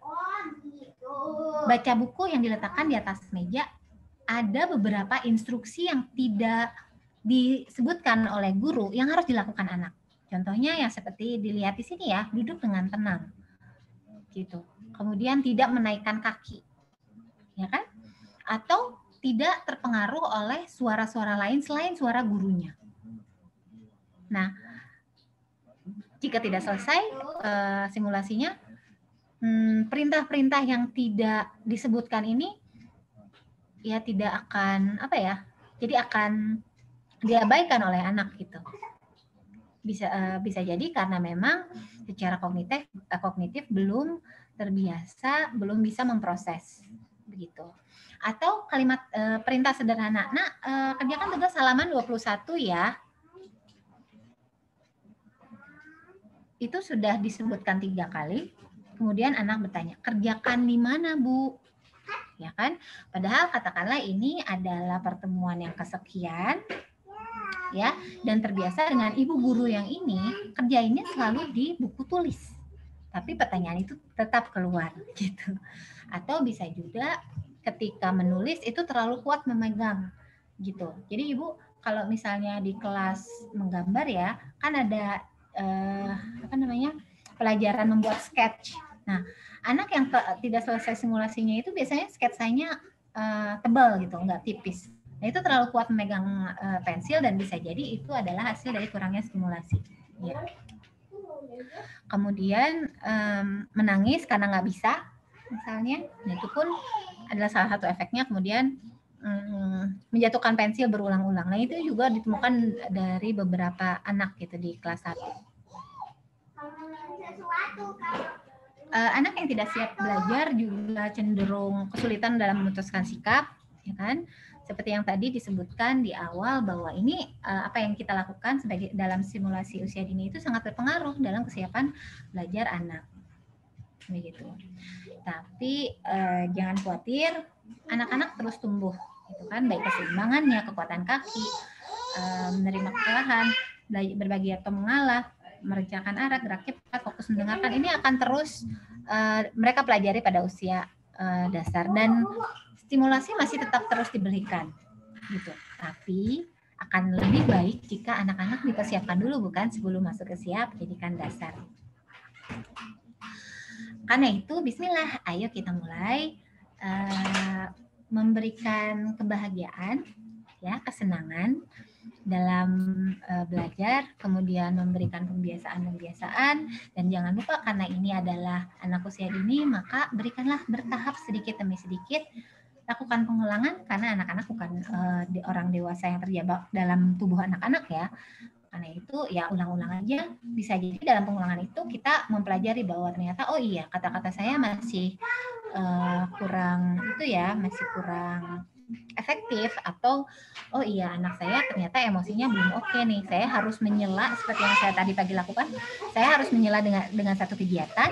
Baca buku yang diletakkan di atas meja, ada beberapa instruksi yang tidak disebutkan oleh guru yang harus dilakukan anak. Contohnya yang seperti dilihat di sini ya, duduk dengan tenang. Gitu. Kemudian tidak menaikkan kaki. Ya kan? Atau tidak terpengaruh oleh suara-suara lain selain suara gurunya. Nah, jika tidak selesai simulasinya, perintah-perintah yang tidak disebutkan ini ya tidak akan jadi akan diabaikan oleh anak gitu. Bisa jadi karena memang secara kognitif belum terbiasa, belum bisa memproses begitu. Atau kalimat perintah sederhana, "Nak, kerjakan tugas halaman 21 ya." Itu sudah disebutkan 3 kali. Kemudian anak bertanya, "Kerjakan di mana, Bu?" Ya kan? Padahal katakanlah ini adalah pertemuan yang kesekian, ya, dan terbiasa dengan ibu guru yang ini kerjainnya selalu di buku tulis. Tapi pertanyaan itu tetap keluar, gitu. Atau bisa juga ketika menulis itu terlalu kuat memegang, gitu. Jadi ibu kalau misalnya di kelas menggambar ya, kan ada pelajaran membuat sketch. Nah, anak yang tidak selesai simulasinya itu biasanya sketsanya tebal gitu, nggak tipis. Nah, itu terlalu kuat memegang pensil dan bisa jadi itu adalah hasil dari kurangnya stimulasi. Ya. Kemudian menangis karena nggak bisa, misalnya, nah itu pun adalah salah satu efeknya. Kemudian menjatuhkan pensil berulang-ulang. Nah, itu juga ditemukan dari beberapa anak gitu di kelas 1. Anak yang tidak siap belajar juga cenderung kesulitan dalam memutuskan sikap, ya kan? Seperti yang tadi disebutkan di awal bahwa ini apa yang kita lakukan sebagai dalam simulasi usia dini itu sangat berpengaruh dalam kesiapan belajar anak. Begitu. Tapi jangan khawatir, anak-anak terus tumbuh, gitu kan? Baik keseimbangannya, kekuatan kaki, menerima kekalahan, berbagi atau mengalah, merencanakan arah, gerak cepat, fokus mendengarkan, ini akan terus mereka pelajari pada usia dasar dan stimulasi masih tetap terus diberikan, gitu. Tapi akan lebih baik jika anak-anak dipersiapkan dulu, bukan sebelum masuk ke siap pendidikan dasar. Karena itu, bismillah, ayo kita mulai memberikan kebahagiaan, ya, kesenangan dalam belajar, kemudian memberikan pembiasaan-pembiasaan, dan jangan lupa karena ini adalah anak usia dini, maka berikanlah bertahap sedikit demi sedikit, lakukan pengulangan karena anak-anak bukan orang dewasa yang terjebak dalam tubuh anak-anak ya. Karena itu ya ulang-ulang aja. Bisa jadi dalam pengulangan itu kita mempelajari bahwa ternyata oh iya kata-kata saya masih kurang itu ya, masih kurang efektif, atau oh iya anak saya ternyata emosinya belum oke nih, saya harus menyela seperti yang saya tadi pagi lakukan, saya harus menyela dengan satu kegiatan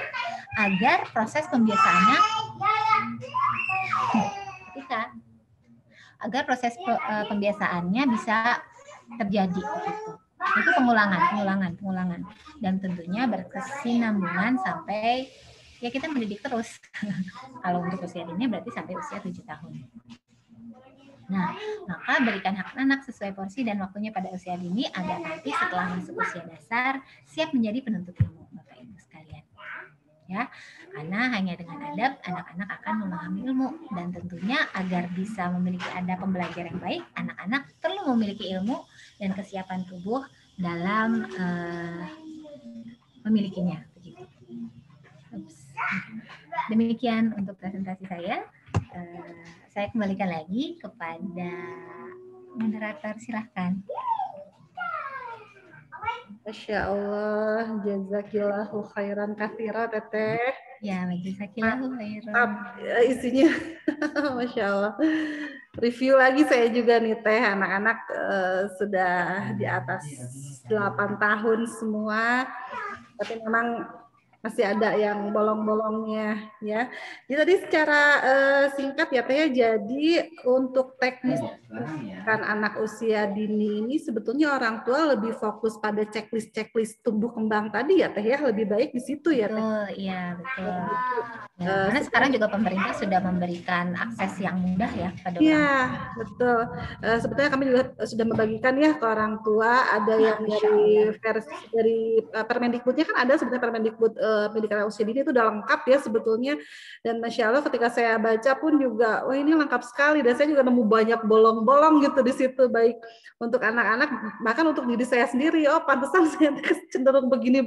agar proses pembiasaannya pembiasaannya bisa terjadi gitu. Itu pengulangan dan tentunya berkesinambungan sampai ya kita mendidik terus. Kalau untuk usia dini berarti sampai usia 7 tahun. Nah, maka berikan hak anak sesuai porsi dan waktunya pada usia dini agar nanti setelah masuk usia dasar siap menjadi penuntut ilmu, Bapak Ibu sekalian. ya. Karena hanya dengan adab anak-anak akan memahami ilmu, dan tentunya agar bisa memiliki adab pembelajaran yang baik, anak-anak perlu memiliki ilmu dan kesiapan tubuh dalam memilikinya. Begitu. Demikian untuk presentasi saya. Saya kembalikan lagi kepada moderator, silahkan. Masya Allah, jazakillahu khairan katsira Teteh. Ya, jazakillahu khairan. Isinya, Masya Allah. Review lagi saya juga nih Teh, anak-anak sudah di atas 8 tahun semua, tapi memang masih ada yang bolong-bolongnya ya. Jadi tadi secara singkat ya Teh ya, jadi untuk teknis kan anak usia dini ini sebetulnya orang tua lebih fokus pada checklist tumbuh kembang tadi ya Teh ya, lebih baik di situ ya Teh. Betul, iya betul. Ya, karena sekarang juga pemerintah sudah memberikan akses yang mudah ya pada orang tua. Iya, betul. Sebetulnya kami juga sudah membagikan ya ke orang tua, ada yang dari versi dari Permendikbudnya kan ada sebetulnya Permendikbud pendidikan usia dini itu udah lengkap ya sebetulnya, dan Masya Allah ketika saya baca pun juga, wah ini lengkap sekali, dan saya juga nemu banyak bolong-bolong gitu di situ, baik untuk anak-anak bahkan untuk diri saya sendiri. Oh pantesan saya cenderung begini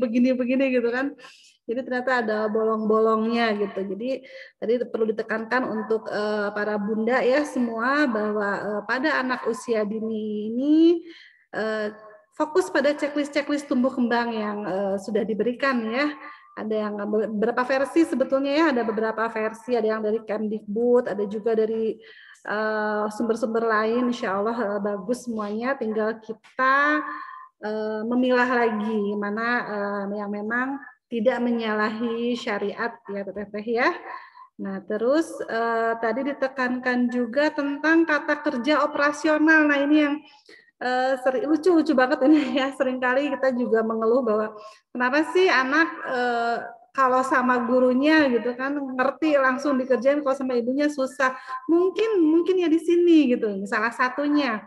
gitu kan. Jadi ternyata ada bolong-bolongnya gitu. Jadi tadi perlu ditekankan untuk para bunda ya semua bahwa pada anak usia dini ini fokus pada checklist tumbuh kembang yang sudah diberikan ya. Ada yang beberapa versi sebetulnya ya, ada beberapa versi, ada yang dari Kemdikbud, ada juga dari sumber-sumber lain. Insya Allah bagus semuanya. Tinggal kita memilah lagi mana yang memang tidak menyalahi syariat ya Teteh ya. Nah terus tadi ditekankan juga tentang kata kerja operasional. Nah ini yang lucu banget ini ya. Seringkali kita juga mengeluh bahwa kenapa sih anak kalau sama gurunya gitu kan ngerti langsung dikerjain, kalau sama ibunya susah. Mungkin ya di sini gitu. Salah satunya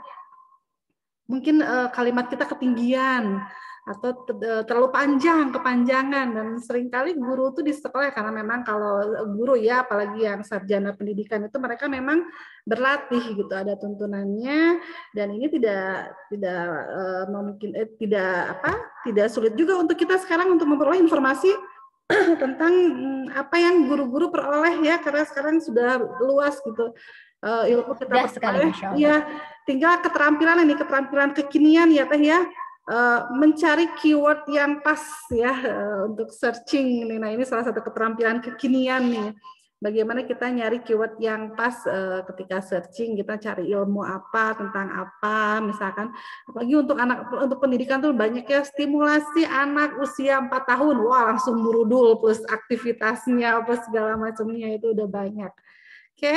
mungkin kalimat kita ketinggian atau terlalu kepanjangan, dan seringkali guru itu di sekolah karena memang kalau guru ya apalagi yang sarjana pendidikan itu mereka memang berlatih gitu, ada tuntunannya, dan ini tidak sulit juga untuk kita sekarang untuk memperoleh informasi tentang apa yang guru-guru peroleh ya, karena sekarang sudah luas gitu ilmu kita peroleh. Ya, tinggal keterampilan kekinian ya Teh ya. Mencari keyword yang pas ya untuk searching. Nah ini salah satu keterampilan kekinian nih. Bagaimana kita nyari keyword yang pas ketika searching, kita cari ilmu apa tentang apa, misalkan apalagi untuk pendidikan tuh banyak ya, stimulasi anak usia 4 tahun, wah langsung burudul plus aktivitasnya apa segala macamnya itu udah banyak. Oke,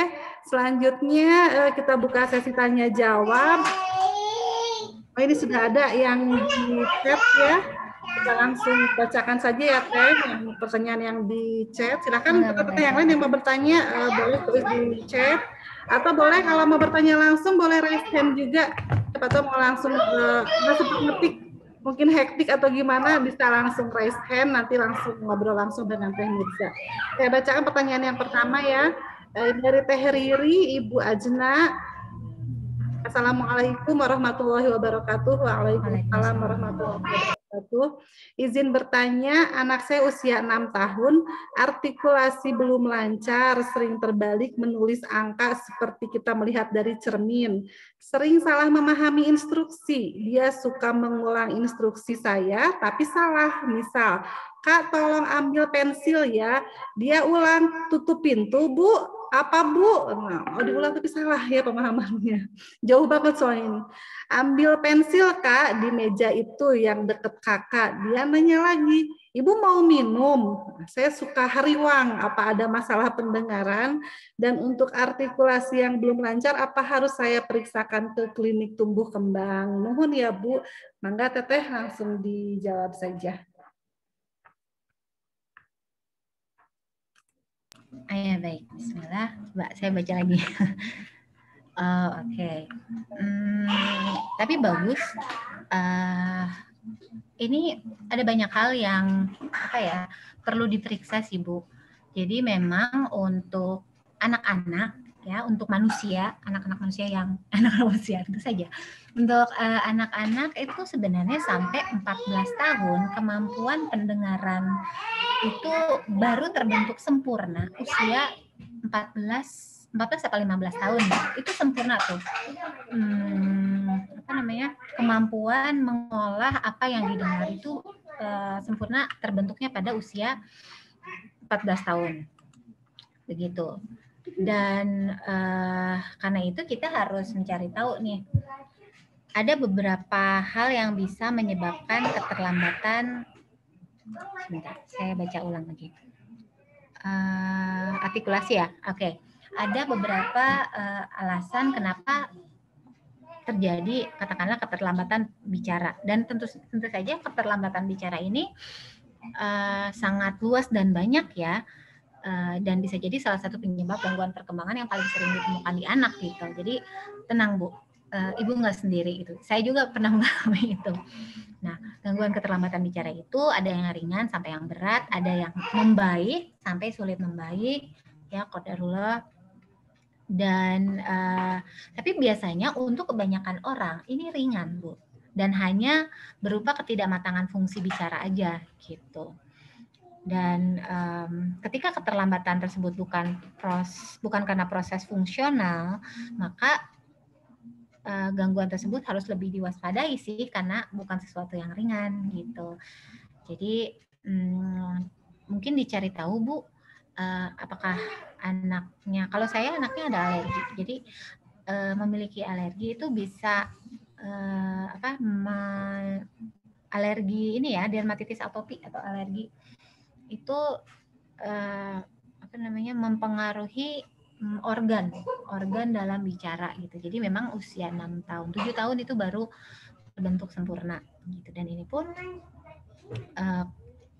selanjutnya kita buka sesi tanya jawab. Oh, ini sudah ada yang di chat ya. Kita langsung bacakan saja ya Teh, yang pertanyaan yang di chat. Silakan teman-teman yang lain yang mau bertanya boleh tulis di chat, atau boleh kalau mau bertanya langsung boleh raise hand juga. Siapa tahu mau langsung masuk ngetik, mungkin hektik atau gimana, bisa langsung raise hand, nanti langsung ngobrol langsung dengan Teh Mirza. Saya bacakan pertanyaan yang pertama ya. Dari Teh Riri, Ibu Ajna. Assalamualaikum warahmatullahi wabarakatuh. Waalaikumsalam warahmatullahi wabarakatuh. Izin bertanya, anak saya usia 6 tahun, artikulasi belum lancar, sering terbalik menulis angka seperti kita melihat dari cermin. Sering salah memahami instruksi. Dia suka mengulang instruksi saya, tapi salah. Misal, Kak tolong ambil pensil ya. Dia ulang, tutup pintu, Bu. Apa Bu? Nah, diulang tapi salah ya pemahamannya. Jauh banget soal ini. Ambil pensil Kak di meja itu yang deket kakak. Dia nanya lagi, Ibu mau minum? Saya suka hariwang, apa ada masalah pendengaran? Dan untuk artikulasi yang belum lancar, apa harus saya periksakan ke klinik tumbuh kembang? Nuhun ya Bu. Mangga Teteh langsung dijawab saja. Ya baik, bismillah. Mbak, saya baca lagi. Oke. Tapi bagus ini ada banyak hal yang perlu diperiksa sih Bu. Jadi memang untuk anak-anak ya, untuk manusia, anak-anak manusia tentu saja. Untuk anak-anak itu sebenarnya sampai 14 tahun kemampuan pendengaran itu baru terbentuk sempurna usia 14 atau 15 tahun itu sempurna tuh. Kemampuan mengolah apa yang didengar itu sempurna terbentuknya pada usia 14 tahun. Begitu. Dan karena itu kita harus mencari tahu nih, ada beberapa hal yang bisa menyebabkan keterlambatan. Sebentar, saya baca ulang lagi. Artikulasi ya, oke. Ada beberapa alasan kenapa terjadi katakanlah keterlambatan bicara, dan tentu saja keterlambatan bicara ini sangat luas dan banyak ya, dan bisa jadi salah satu penyebab gangguan perkembangan yang paling sering ditemukan di anak gitu. Jadi tenang Bu, Ibu nggak sendiri itu. Saya juga pernah mengalami itu. Nah, gangguan keterlambatan bicara itu ada yang ringan sampai yang berat, ada yang membaik sampai sulit membaik, ya qadarullah. Dan tapi biasanya untuk kebanyakan orang ini ringan Bu, dan hanya berupa ketidakmatangan fungsi bicara aja gitu. Dan ketika keterlambatan tersebut bukan karena proses fungsional, maka gangguan tersebut harus lebih diwaspadai sih, karena bukan sesuatu yang ringan gitu. Jadi mungkin dicari tahu Bu, apakah anaknya, kalau saya anaknya ada alergi, jadi memiliki alergi itu bisa alergi ini ya, dermatitis atopi atau alergi itu mempengaruhi organ dalam bicara gitu. Jadi memang usia 6 tahun, 7 tahun itu baru terbentuk sempurna gitu. Dan ini pun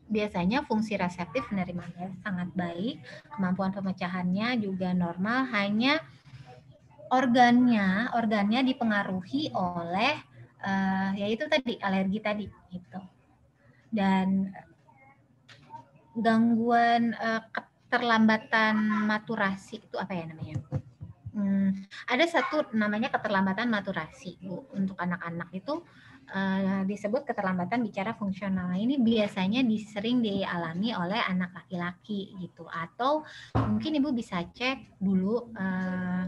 biasanya fungsi reseptif penerimaannya sangat baik, kemampuan pemecahannya juga normal, hanya organnya dipengaruhi oleh yaitu tadi alergi tadi gitu. Dan gangguan keterlambatan maturasi itu apa ya namanya? Ada satu namanya keterlambatan maturasi Bu, untuk anak-anak itu disebut keterlambatan bicara fungsional. Ini biasanya sering dialami oleh anak laki-laki gitu, atau mungkin Ibu bisa cek dulu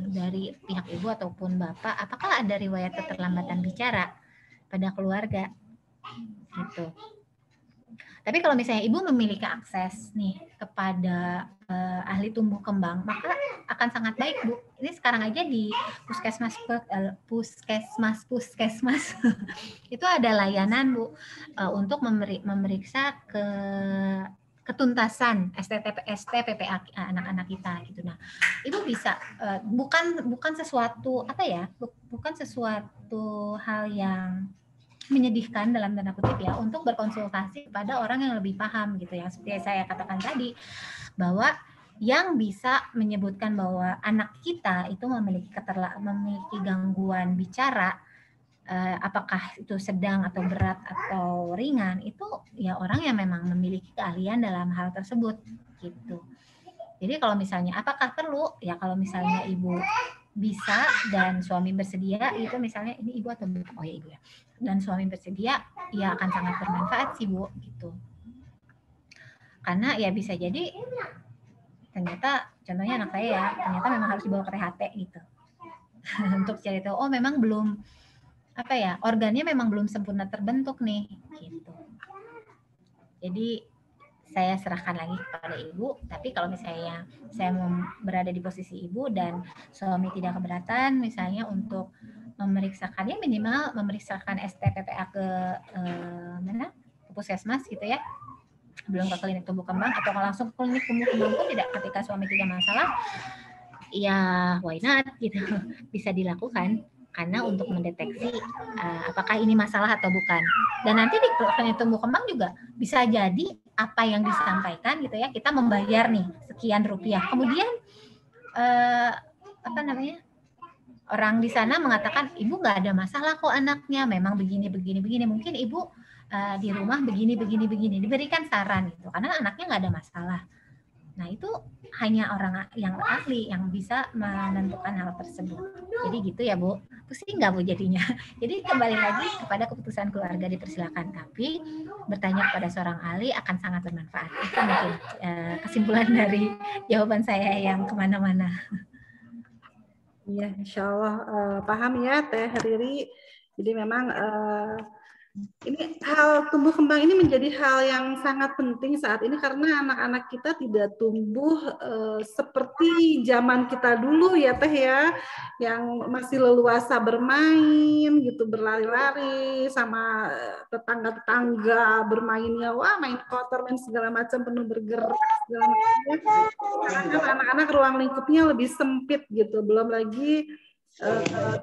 dari pihak Ibu ataupun Bapak, apakah ada riwayat keterlambatan bicara pada keluarga gitu. Tapi kalau misalnya Ibu memiliki akses nih kepada ahli tumbuh kembang, maka akan sangat baik Bu. Ini sekarang aja di puskesmas itu ada layanan Bu untuk memeriksa ketuntasan STPPA anak-anak kita gitu. Nah, Ibu bisa bukan sesuatu bukan sesuatu hal yang menyedihkan dalam tanda kutip ya, untuk berkonsultasi kepada orang yang lebih paham gitu ya. Seperti saya katakan tadi, bahwa yang bisa menyebutkan bahwa anak kita itu memiliki gangguan bicara, apakah itu sedang atau berat atau ringan, itu ya orang yang memang memiliki keahlian dalam hal tersebut gitu. Jadi kalau misalnya apakah perlu, ya kalau misalnya Ibu bisa dan suami bersedia, itu misalnya ini Ibu atau Bapak, Ibu ya, dan suami bersedia, ya akan sangat bermanfaat sih Bu gitu. Karena ya bisa jadi ternyata, contohnya anak saya ya, ternyata memang harus dibawa ke THT gitu untuk cari tahu, oh memang belum organnya memang belum sempurna terbentuk nih gitu. Jadi saya serahkan lagi kepada Ibu, tapi kalau misalnya saya mau berada di posisi Ibu dan suami tidak keberatan misalnya untuk memeriksakannya, minimal memeriksakan STPPA ke puskesmas gitu ya, belum ke klinik tumbuh kembang, atau langsung ke klinik tumbuh kembang pun tidak, ketika suami tidak masalah, ya why not gitu, bisa dilakukan, karena untuk mendeteksi apakah ini masalah atau bukan. Dan nanti di klinik tumbuh kembang juga bisa jadi apa yang disampaikan gitu ya, kita membayar nih sekian rupiah, kemudian orang di sana mengatakan Ibu nggak ada masalah kok anaknya, memang begini. Mungkin Ibu di rumah begini, diberikan saran gitu, karena anaknya nggak ada masalah. Nah, itu hanya orang yang ahli yang bisa menentukan hal tersebut. Jadi gitu ya, Bu. Pusing nggak, Bu, jadinya? Jadi kembali lagi kepada keputusan keluarga, dipersilakan. Tapi bertanya kepada seorang ahli akan sangat bermanfaat. Itu mungkin kesimpulan dari jawaban saya yang kemana-mana. Iya, insya Allah paham ya Teh Riri. Jadi memang ini hal tumbuh kembang ini menjadi hal yang sangat penting saat ini karena anak-anak kita tidak tumbuh seperti zaman kita dulu ya Teh ya, yang masih leluasa bermain gitu, berlari-lari sama tetangga-tetangga, bermainnya wah main kotor, main segala macam, penuh bergerak segala macam. Sekarang anak-anak ruang lingkupnya lebih sempit gitu, belum lagi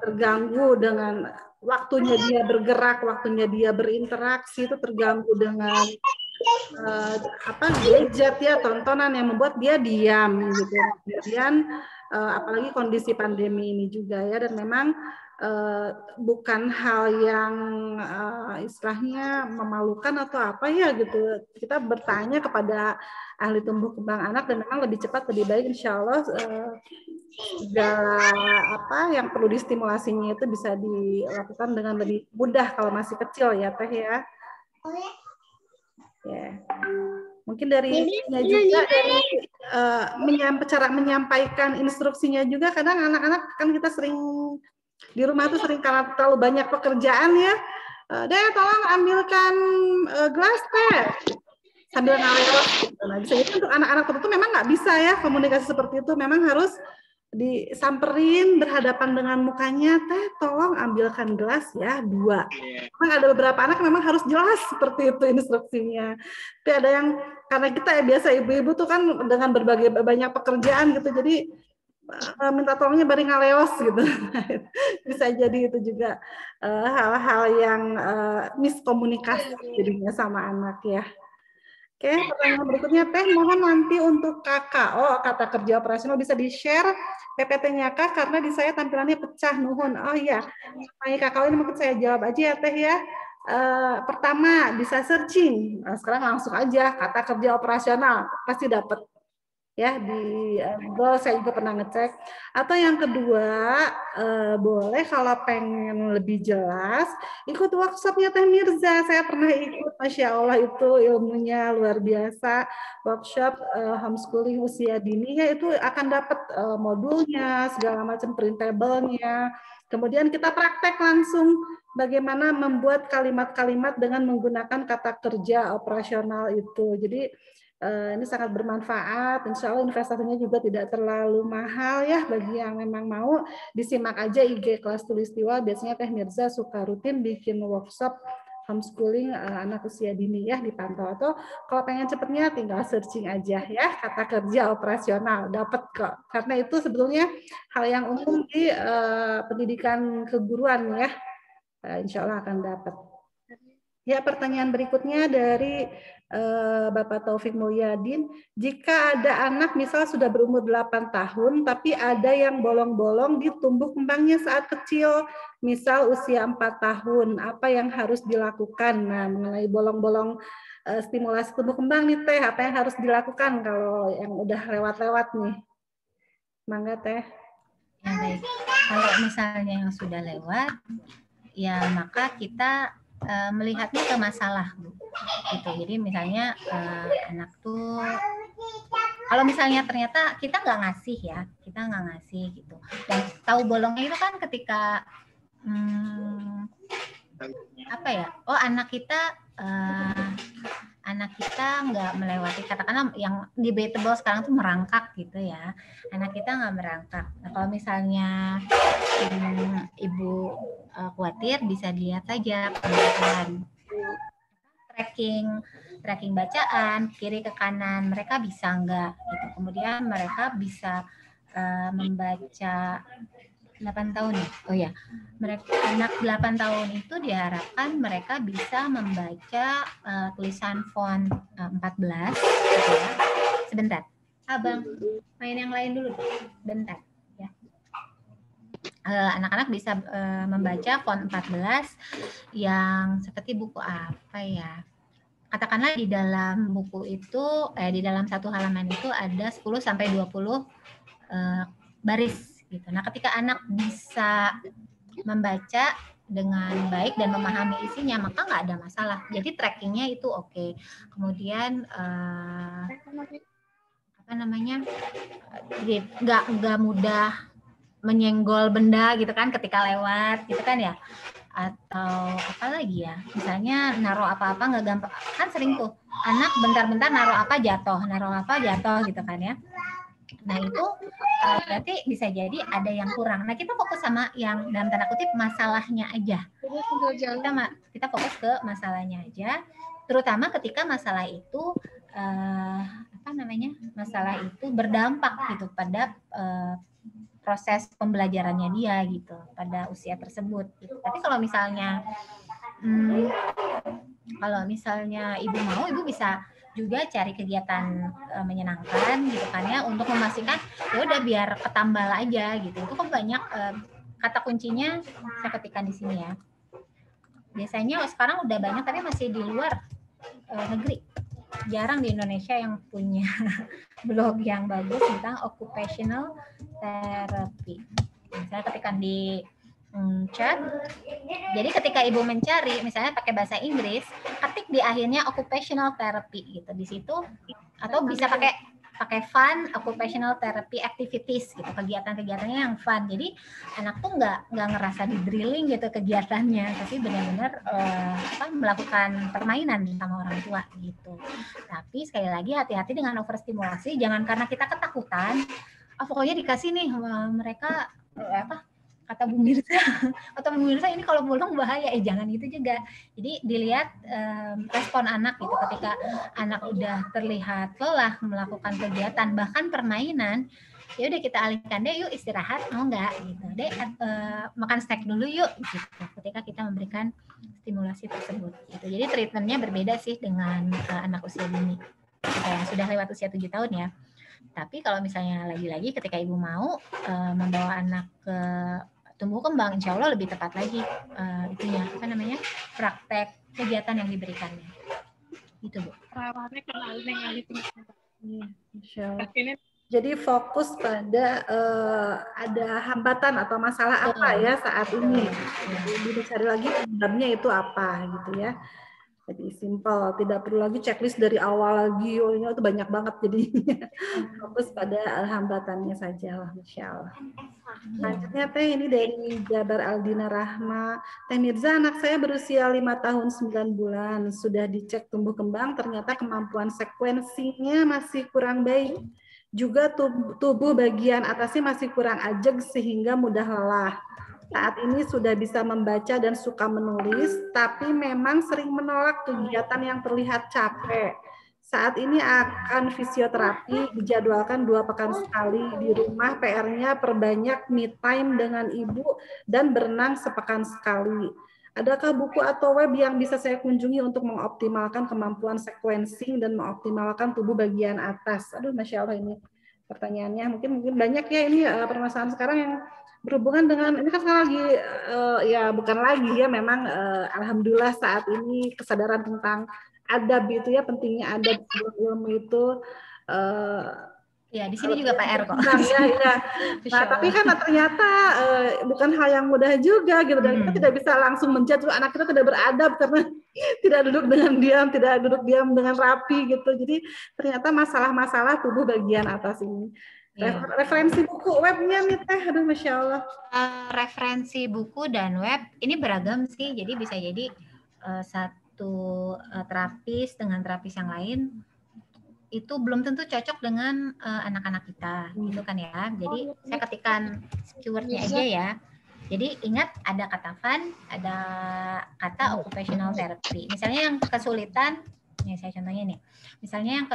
terganggu dengan waktunya dia bergerak, waktunya dia berinteraksi itu terganggu dengan gadget ya, tontonan yang membuat dia diam gitu. Kemudian apalagi kondisi pandemi ini juga ya, dan memang bukan hal yang istilahnya memalukan atau apa ya gitu. Kita bertanya kepada ahli tumbuh kembang anak dan memang lebih cepat lebih baik, insya Allah segala apa yang perlu distimulasinya itu bisa dilakukan dengan lebih mudah kalau masih kecil ya Teh ya. Ya. Mungkin dari juga dari cara menyampaikan instruksinya juga, kadang anak-anak kan kita sering di rumah tuh sering karena terlalu banyak pekerjaan ya. Deh tolong ambilkan gelas Teh sambil ngalewat. Nah, bisa itu untuk anak-anak tertentu memang nggak bisa ya komunikasi seperti itu, memang harus disamperin berhadapan dengan mukanya, Teh tolong ambilkan gelas ya 2. Memang ada beberapa anak memang harus jelas seperti itu instruksinya. Tapi ada yang karena kita ya biasa ibu-ibu tuh kan dengan berbagai banyak pekerjaan gitu, jadi minta tolongnya bari ngaleos gitu. Bisa jadi itu juga hal-hal yang miskomunikasi jadinya sama anak ya. Oke, pertanyaan berikutnya Teh, mohon nanti untuk KKO, kata kerja operasional, bisa di-share PPT-nya Kak, karena di saya tampilannya pecah, nuhun. Oh iya, KKO ini mungkin saya jawab aja ya Teh ya. Pertama, bisa searching. Sekarang langsung aja, kata kerja operasional, pasti dapat. Ya, di Google saya juga pernah ngecek. Atau yang kedua, boleh kalau pengen lebih jelas, ikut workshopnya Teh Mirza. Saya pernah ikut, Masya Allah itu ilmunya luar biasa. Workshop homeschooling usia dini, ya itu akan dapat modulnya, segala macam printable-nya. Kemudian kita praktek langsung bagaimana membuat kalimat-kalimat dengan menggunakan kata kerja operasional itu. Jadi ini sangat bermanfaat. Insya Allah investasinya juga tidak terlalu mahal ya bagi yang memang mau. Disimak aja IG kelas tulistiwa. Biasanya Teh Mirza suka rutin bikin workshop homeschooling anak usia dini ya, dipantau. Atau kalau pengen cepetnya tinggal searching aja ya, kata kerja operasional, dapat kok. Karena itu sebetulnya hal yang umum di pendidikan keguruan ya. Insya Allah akan dapat. Ya, pertanyaan berikutnya dari Bapak Taufik Mulyadin. Jika ada anak misal sudah berumur 8 tahun, tapi ada yang bolong-bolong di tumbuh kembangnya saat kecil, misal usia 4 tahun, apa yang harus dilakukan? Nah, mengenai bolong-bolong stimulasi tumbuh kembang nih Teh, apa yang harus dilakukan kalau yang udah lewat-lewat nih? Mangga Teh. Ya, baik. Kalau misalnya yang sudah lewat, ya maka kita melihatnya ke masalah gitu. Jadi misalnya anak tuh kalau misalnya ternyata kita nggak ngasih ya, kita nggak ngasih gitu, dan tahu bolongnya itu kan ketika apa ya, oh anak kita nggak melewati, katakanlah yang debatable sekarang tuh merangkak gitu ya, anak kita nggak merangkak. Nah kalau misalnya ibu khawatir, bisa dilihat saja kemudian tracking bacaan kiri ke kanan mereka bisa nggak gitu. Kemudian mereka bisa membaca 8 tahun ya. Oh ya, mereka anak 8 tahun itu diharapkan mereka bisa membaca tulisan font 14 gitu ya. Sebentar. Abang, main yang lain dulu bentar ya. anak-anak bisa membaca font 14 yang seperti buku apa ya? Katakanlah di dalam buku itu, di dalam satu halaman itu ada 10 sampai 20 baris gitu. Nah, ketika anak bisa membaca dengan baik dan memahami isinya, maka nggak ada masalah. Jadi trackingnya itu oke. Kemudian apa namanya, nggak mudah menyenggol benda gitu kan ketika lewat gitu kan ya, atau apa lagi ya, misalnya naruh apa-apa nggak gampang kan, sering tuh anak bentar-bentar naruh apa jatuh gitu kan ya. Nah itu berarti bisa jadi ada yang kurang. Nah kita fokus sama yang dalam tanda kutip masalahnya aja. Kita fokus ke masalahnya aja, terutama ketika masalah itu masalah itu berdampak gitu pada proses pembelajarannya dia gitu pada usia tersebut gitu. Tapi kalau misalnya ibu mau, ibu bisa juga cari kegiatan menyenangkan gitu kan ya, untuk memastikan ya udah biar ketambal aja gitu. Itu kan banyak kata kuncinya saya ketikkan di sini ya. Biasanya sekarang udah banyak tapi masih di luar negeri. Jarang di Indonesia yang punya blog yang bagus tentang occupational therapy. Misalnya ketikkan di chat. Jadi ketika ibu mencari, misalnya pakai bahasa Inggris, ketik di akhirnya occupational therapy gitu di situ, atau bisa pakai fun occupational therapy activities gitu, kegiatan-kegiatannya yang fun. Jadi anak tuh nggak ngerasa di drilling gitu kegiatannya, tapi benar-benar melakukan permainan sama orang tua gitu. Tapi sekali lagi hati-hati dengan overstimulasi, jangan karena kita ketakutan, pokoknya dikasih nih mereka kata Bu Mirza ini kalau bolong bahaya, jangan gitu juga. Jadi dilihat respon anak gitu, ketika anak udah terlihat lelah melakukan kegiatan bahkan permainan, ya udah kita alihkan deh, yuk istirahat, mau nggak gitu deh, makan snack dulu yuk gitu, ketika kita memberikan stimulasi tersebut gitu. Jadi treatmentnya berbeda sih dengan anak usia dini yang sudah lewat usia 7 tahun ya. Tapi kalau misalnya lagi-lagi ketika ibu mau membawa anak ke tumbuh kembang, insya Allah lebih tepat lagi praktek kegiatan yang diberikannya. Itu Bu. Jadi fokus pada ada hambatan atau masalah apa ya saat ini. Jadi dicari lagi penyebabnya itu apa gitu ya. Jadi simpel, tidak perlu lagi checklist dari awal lagi, itu banyak banget, jadi fokus pada hambatannya saja lah, Masya Allah. Selanjutnya Teh, ini dari Jabar Aldina Rahma. Teh Mirza, anak saya berusia 5 tahun 9 bulan, sudah dicek tumbuh kembang, ternyata kemampuan sekuensinya masih kurang baik. Juga tubuh bagian atasnya masih kurang ajeg sehingga mudah lelah. Saat ini sudah bisa membaca dan suka menulis, tapi memang sering menolak kegiatan yang terlihat capek. Saat ini akan fisioterapi, dijadwalkan 2 pekan sekali. Di rumah PR-nya perbanyak me time dengan ibu dan berenang sepekan sekali. Adakah buku atau web yang bisa saya kunjungi untuk mengoptimalkan kemampuan sequencing dan mengoptimalkan tubuh bagian atas? Aduh, Masya Allah ini pertanyaannya. Mungkin banyak ya ini permasalahan sekarang yang berhubungan dengan, ini kan sekarang lagi ya bukan lagi ya, memang alhamdulillah saat ini kesadaran tentang adab itu ya, pentingnya adab ilmu itu ya di sini juga PR kok. Ya. Nah tapi kan ternyata bukan hal yang mudah juga gitu, dan kita tidak bisa langsung menjudge anak kita tidak beradab karena tidak duduk dengan diam, tidak duduk diam dengan rapi gitu. Jadi ternyata masalah-masalah tubuh bagian atas ini. Referensi buku webnya nih Teh, aduh Masya Allah. Referensi buku dan web ini beragam sih, jadi bisa jadi satu terapis dengan terapis yang lain itu belum tentu cocok dengan anak-anak kita, gitu kan ya. Jadi saya ketikkan keywordnya aja ya. Jadi ingat ada kata fun, ada kata occupational therapy. Misalnya yang kesulitan, nih saya contohnya nih. Misalnya yang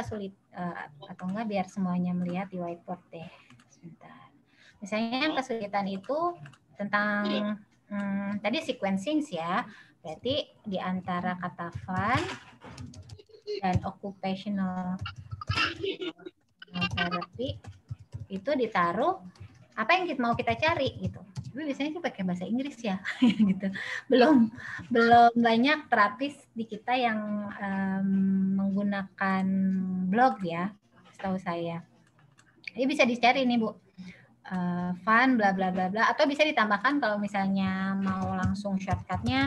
atau enggak biar semuanya melihat di whiteboard deh. Sebentar. Misalnya yang kesulitan itu tentang tadi sequencing ya. Berarti di antara kata fun dan occupational therapy itu ditaruh apa yang mau kita cari gitu. Tapi biasanya sih pakai bahasa Inggris ya, gitu. Belum banyak terapis di kita yang menggunakan blog ya, setahu saya. Jadi bisa dicari nih Bu, fun bla bla bla bla, atau bisa ditambahkan kalau misalnya mau langsung shortcutnya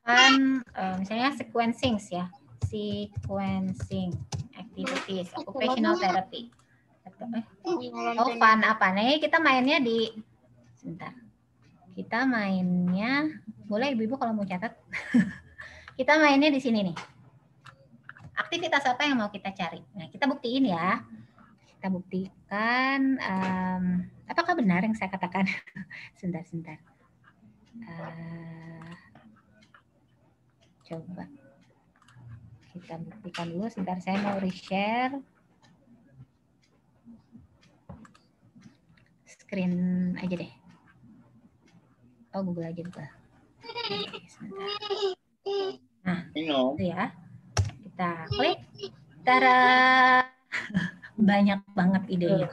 fun, misalnya sequencing ya, sequencing activities, occupational therapy. Oh fun apa nih? Kita mainnya di sebentar. Kita mainnya, boleh ibu-ibu kalau mau catat. Kita mainnya di sini nih. Aktivitas apa yang mau kita cari? Nah, kita buktiin ya. Kita buktikan, apakah benar yang saya katakan? Sebentar. Coba. Kita buktikan dulu, sebentar saya mau reshare. Screen aja deh. Oh, Google aja Google. Sebentar. Nah, itu ya. Kita klik. Tara. Banyak banget idenya.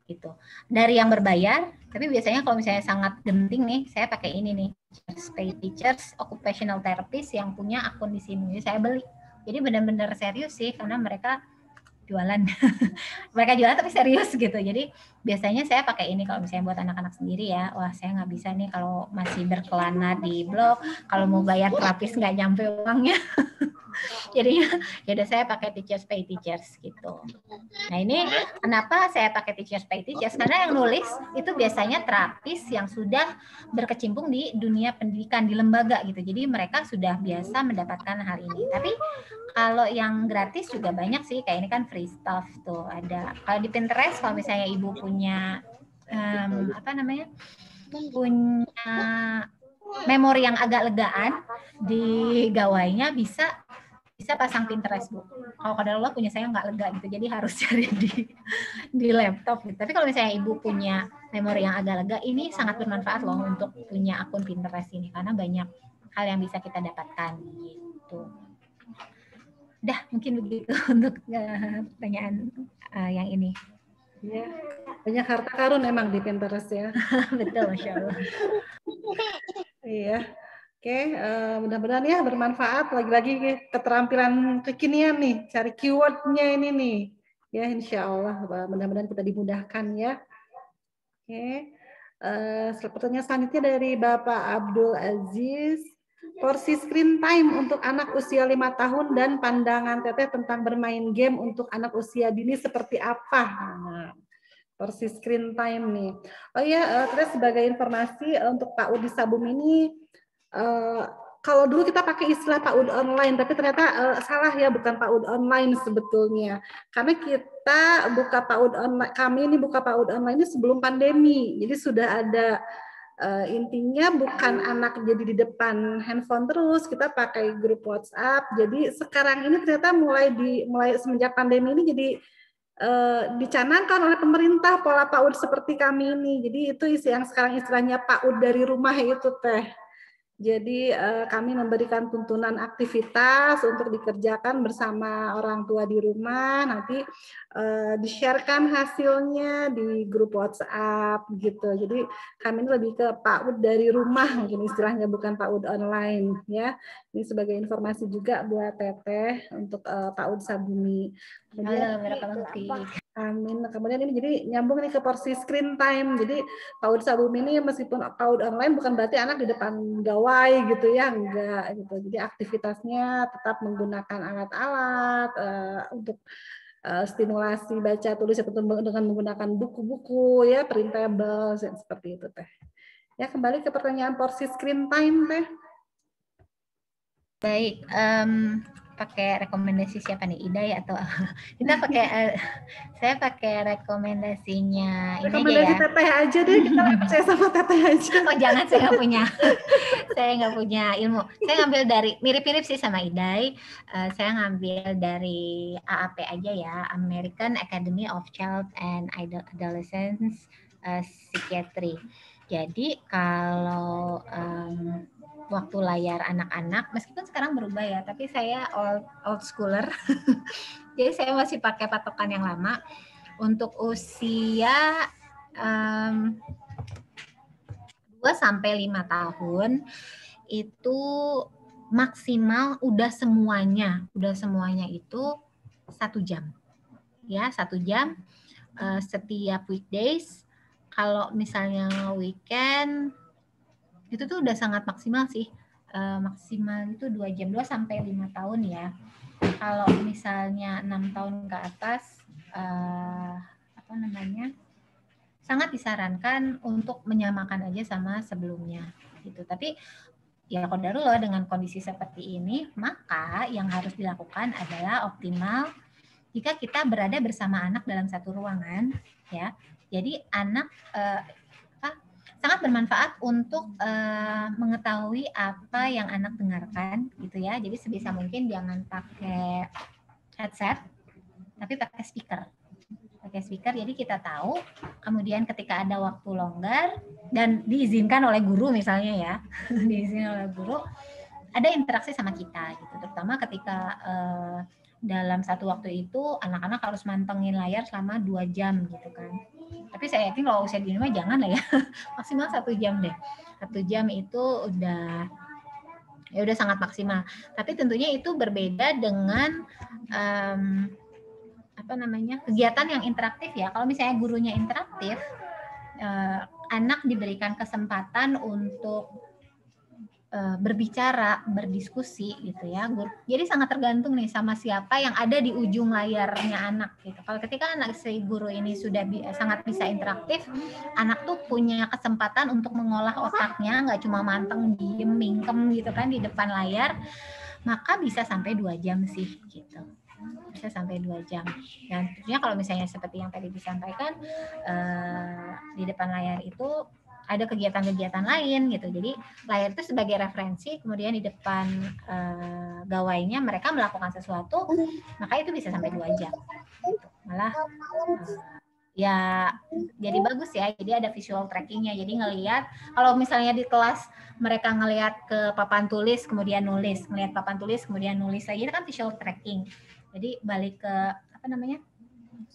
Gitu. Dari yang berbayar, tapi biasanya kalau misalnya sangat genting nih, saya pakai ini nih, Pay Teachers, Occupational Therapist yang punya akun di sini. Jadi saya beli. Jadi benar-benar serius sih, karena mereka jualan. Mereka jualan tapi serius gitu. Jadi biasanya saya pakai ini kalau misalnya buat anak-anak sendiri ya. Wah, saya nggak bisa nih kalau masih berkelana di blog. Kalau mau bayar terapis nggak nyampe uangnya. Jadinya ya udah saya pakai Teachers Pay Teachers gitu. Nah ini kenapa saya pakai Teachers Pay Teachers? Karena yang nulis itu biasanya terapis yang sudah berkecimpung di dunia pendidikan, di lembaga gitu. Jadi mereka sudah biasa mendapatkan hal ini. Tapi kalau yang gratis juga banyak sih, kayak ini kan free stuff tuh ada. Kalau di Pinterest, kalau misalnya ibu punya punya memori yang agak legaan di gawainya, bisa pasang Pinterest Bu. Kalau kadang-kadang punya saya nggak lega gitu, jadi harus cari di laptop gitu. Tapi kalau misalnya ibu punya memori yang agak lega, ini sangat bermanfaat loh untuk punya akun Pinterest ini, karena banyak hal yang bisa kita dapatkan gitu. Dah, mungkin begitu untuk pertanyaan yang ini. Ya, banyak harta karun emang di Pinterest ya. Betul, Masya Allah. Iya. Oke, mudah-mudahan ya bermanfaat. Lagi-lagi keterampilan kekinian nih, cari keywordnya ini nih. Ya, insya Allah mudah-mudahan kita dimudahkan ya. Oke, pertanyaan selanjutnya dari Bapak Abdul Aziz. Porsi screen time untuk anak usia 5 tahun dan pandangan Teteh tentang bermain game untuk anak usia dini seperti apa? Nah, porsi screen time nih. Oh iya, terus sebagai informasi untuk Pak Udi Sabum ini, kalau dulu kita pakai istilah PAUD online, tapi ternyata salah ya, bukan PAUD online sebetulnya. Karena kita buka PAUD online, kami ini buka PAUD online ini sebelum pandemi, jadi sudah ada intinya bukan anak jadi di depan handphone terus, kita pakai grup WhatsApp. Jadi sekarang ini ternyata mulai semenjak pandemi ini jadi dicanangkan oleh pemerintah pola PAUD seperti kami ini. Jadi itu yang sekarang istilahnya PAUD dari rumah itu Teh. Jadi kami memberikan tuntunan aktivitas untuk dikerjakan bersama orang tua di rumah, nanti di-share-kan hasilnya di grup WhatsApp gitu. Jadi kami lebih ke PAUD dari rumah mungkin istilahnya, bukan PAUD online ya. Ini sebagai informasi juga buat Teteh untuk PAUD Sabumi. Amin. Kemudian ini jadi nyambung nih ke porsi screen time. Jadi PAUD Sabumi ini meskipun PAUD online bukan berarti anak di depan gawai gitu ya, enggak gitu. Jadi aktivitasnya tetap menggunakan alat-alat untuk stimulasi baca tulis dengan menggunakan buku-buku ya, printable seperti itu Teh. Ya, kembali ke pertanyaan porsi screen time Teh. Baik, pakai rekomendasi siapa nih, Ida ya atau kita pakai saya pakai rekomendasinya ini rekomendasi aja ya. Teteh aja deh, kita percaya sama Teteh aja. Oh jangan, saya nggak punya ilmu. Saya ngambil dari mirip-mirip sih sama Idai. Saya ngambil dari AAP aja ya, American Academy of Child and Adolescent Psychiatry. Jadi kalau waktu layar anak-anak, meskipun sekarang berubah ya, tapi saya old schooler, jadi saya masih pakai patokan yang lama. Untuk usia 2-5 tahun itu maksimal udah semuanya itu 1 jam. Ya, 1 jam setiap weekdays. Kalau misalnya weekend itu tuh udah sangat maksimal sih. Maksimal itu 2 jam, 2-5 tahun ya. Kalau misalnya 6 tahun ke atas sangat disarankan untuk menyamakan aja sama sebelumnya gitu. Tapi ya qadarullah dengan kondisi seperti ini, maka yang harus dilakukan adalah optimal jika kita berada bersama anak dalam satu ruangan, ya. Jadi anak sangat bermanfaat untuk mengetahui apa yang anak dengarkan, gitu ya. Jadi sebisa mungkin jangan pakai headset, tapi pakai speaker. Jadi kita tahu, kemudian ketika ada waktu longgar dan diizinkan oleh guru misalnya ya, diizinkan oleh guru, ada interaksi sama kita, gitu. Terutama ketika dalam satu waktu itu anak-anak harus mantengin layar selama 2 jam gitu kan. Tapi saya yakin kalau usia dini mah jangan lah ya, maksimal 1 jam deh. 1 jam itu udah sangat maksimal. Tapi tentunya itu berbeda dengan kegiatan yang interaktif ya. Kalau misalnya gurunya interaktif, anak diberikan kesempatan untuk berbicara, berdiskusi gitu ya. Jadi sangat tergantung nih sama siapa yang ada di ujung layarnya anak gitu. Kalau ketika anak si guru ini sudah sangat bisa interaktif, anak tuh punya kesempatan untuk mengolah otaknya, nggak cuma manteng, diem, mingkem gitu kan di depan layar, maka bisa sampai 2 jam sih gitu. Bisa sampai 2 jam. Dan tentunya kalau misalnya seperti yang tadi disampaikan, di depan layar itu ada kegiatan-kegiatan lain gitu. Jadi layar itu sebagai referensi, kemudian di depan gawainya mereka melakukan sesuatu, maka itu bisa sampai 2 jam. Gitu. Malah ya jadi bagus ya. Jadi ada visual trackingnya. Jadi ngelihat kalau misalnya di kelas mereka ngelihat ke papan tulis kemudian nulis, ngelihat papan tulis kemudian nulis lagi, itu kan visual tracking. Jadi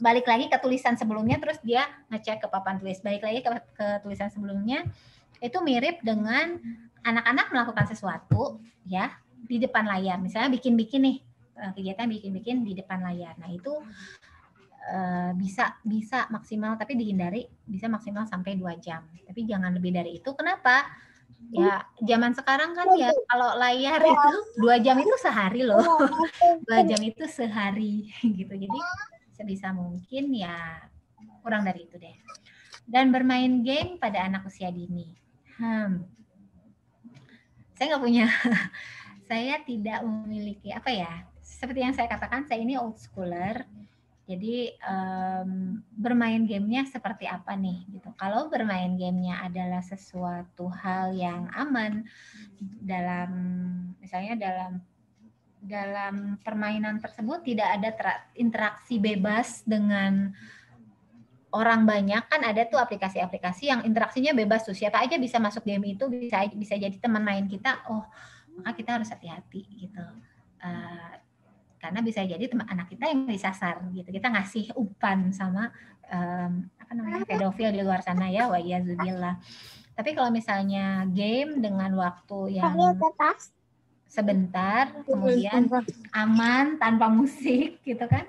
balik lagi ke tulisan sebelumnya, terus dia ngecek ke papan tulis, balik lagi ke tulisan sebelumnya. Itu mirip dengan anak-anak melakukan sesuatu ya di depan layar, misalnya bikin-bikin nih, kegiatan bikin-bikin di depan layar. Nah itu bisa maksimal, tapi dihindari bisa maksimal sampai 2 jam, tapi jangan lebih dari itu. Kenapa? Ya zaman sekarang kan ya kalau layar itu 2 jam itu sehari loh. 2 jam itu sehari gitu. Jadi sebisa mungkin ya kurang dari itu deh. Dan bermain game pada anak usia dini. Saya nggak punya, saya tidak memiliki seperti yang saya katakan, saya ini old schooler. Jadi bermain gamenya seperti apa nih gitu. Kalau bermain gamenya adalah sesuatu hal yang aman misalnya dalam permainan tersebut tidak ada interaksi bebas dengan orang banyak, kan ada tuh aplikasi-aplikasi yang interaksinya bebas tuh, siapa aja bisa masuk game itu, bisa jadi teman main kita. Oh, maka kita harus hati-hati gitu. Karena bisa jadi anak kita yang disasar gitu. Kita ngasih umpan sama pedofil di luar sana ya, wa iyazubillah. Tapi kalau misalnya game dengan waktu yang sebentar, kemudian aman tanpa musik gitu kan,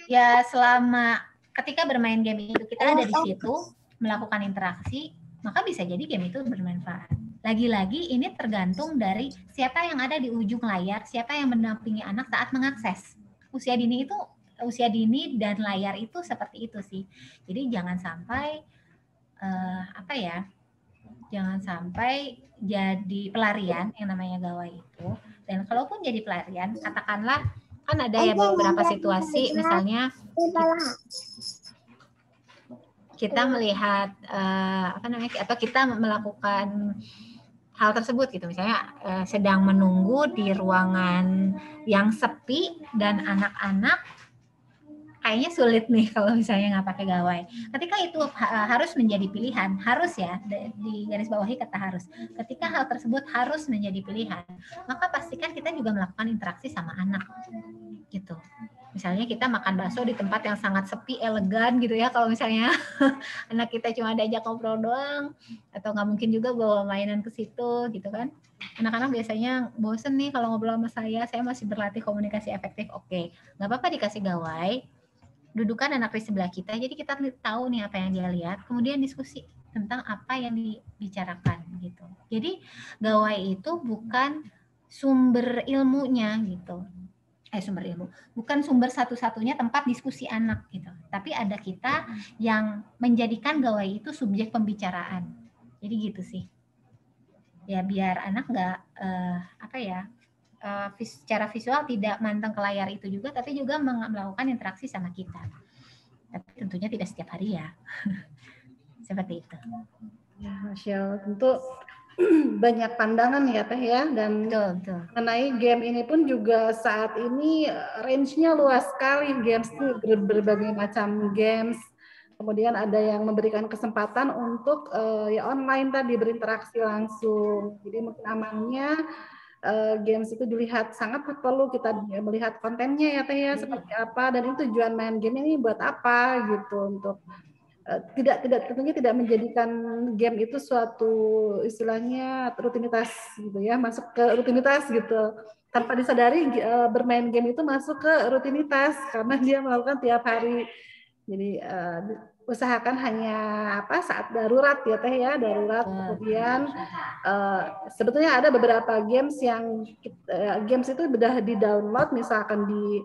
ya selama ketika bermain game itu kita ada di situ melakukan interaksi, maka bisa jadi game itu bermanfaat. Lagi-lagi ini tergantung dari siapa yang ada di ujung layar, siapa yang mendampingi anak saat mengakses. Usia dini dan layar itu seperti itu sih. Jadi jangan sampai jangan sampai jadi pelarian yang namanya gawai itu. Dan kalaupun jadi pelarian, katakanlah kan ada ya beberapa situasi, misalnya kita melihat atau kita melakukan hal tersebut gitu, misalnya sedang menunggu di ruangan yang sepi dan anak-anak kayaknya sulit nih kalau misalnya nggak pakai gawai. Ketika itu harus menjadi pilihan, harus ya, di garis bawahi kata harus. Ketika hal tersebut harus menjadi pilihan, maka pastikan kita juga melakukan interaksi sama anak gitu. Misalnya kita makan bakso di tempat yang sangat sepi, elegan gitu ya. Kalau misalnya anak kita cuma diajak ngobrol doang, atau nggak mungkin juga bawa mainan ke situ gitu kan. Anak-anak biasanya bosen nih kalau ngobrol sama saya masih berlatih komunikasi efektif. Oke, nggak apa-apa dikasih gawai, dudukan anak di sebelah kita, jadi kita tahu nih apa yang dia lihat, kemudian diskusi tentang apa yang dibicarakan gitu. Jadi gawai itu bukan sumber ilmunya gitu. Sumber ilmu, bukan sumber satu-satunya tempat diskusi anak gitu. Tapi ada kita yang menjadikan gawai itu subjek pembicaraan. Jadi gitu sih. Ya biar anak nggak secara visual tidak manteng ke layar itu juga, tapi juga melakukan interaksi sama kita. Tapi tentunya tidak setiap hari ya. Seperti itu. Ya, Masya Allah. Tentu banyak pandangan ya Teh ya, dan Betul. mengenai game ini pun juga saat ini range-nya luas sekali, games itu berbagai macam games. Kemudian ada yang memberikan kesempatan untuk ya online tadi berinteraksi langsung. Jadi mungkin amannya games itu dilihat sangat perlu kita melihat kontennya ya Teh ya, seperti apa, dan itu tujuan main game ini buat apa gitu, untuk tentunya tidak menjadikan game itu suatu istilahnya rutinitas gitu ya, masuk ke rutinitas gitu, tanpa disadari bermain game itu masuk ke rutinitas karena dia melakukan tiap hari. Jadi usahakan hanya saat darurat ya Teh ya, darurat. Kemudian sebetulnya ada beberapa games yang games itu sudah di-download misalkan di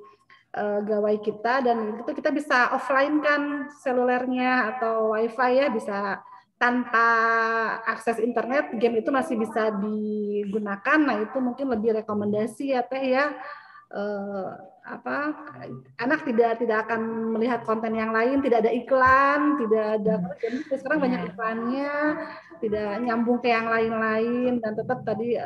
gawai kita, dan itu kita bisa offline kan selulernya atau wifi ya, bisa tanpa akses internet game itu masih bisa digunakan. Nah itu mungkin lebih rekomendasi ya Teh ya, anak tidak akan melihat konten yang lain, tidak ada iklan, tidak ada, sekarang banyak iklannya, tidak nyambung ke yang lain-lain, dan tetap tadi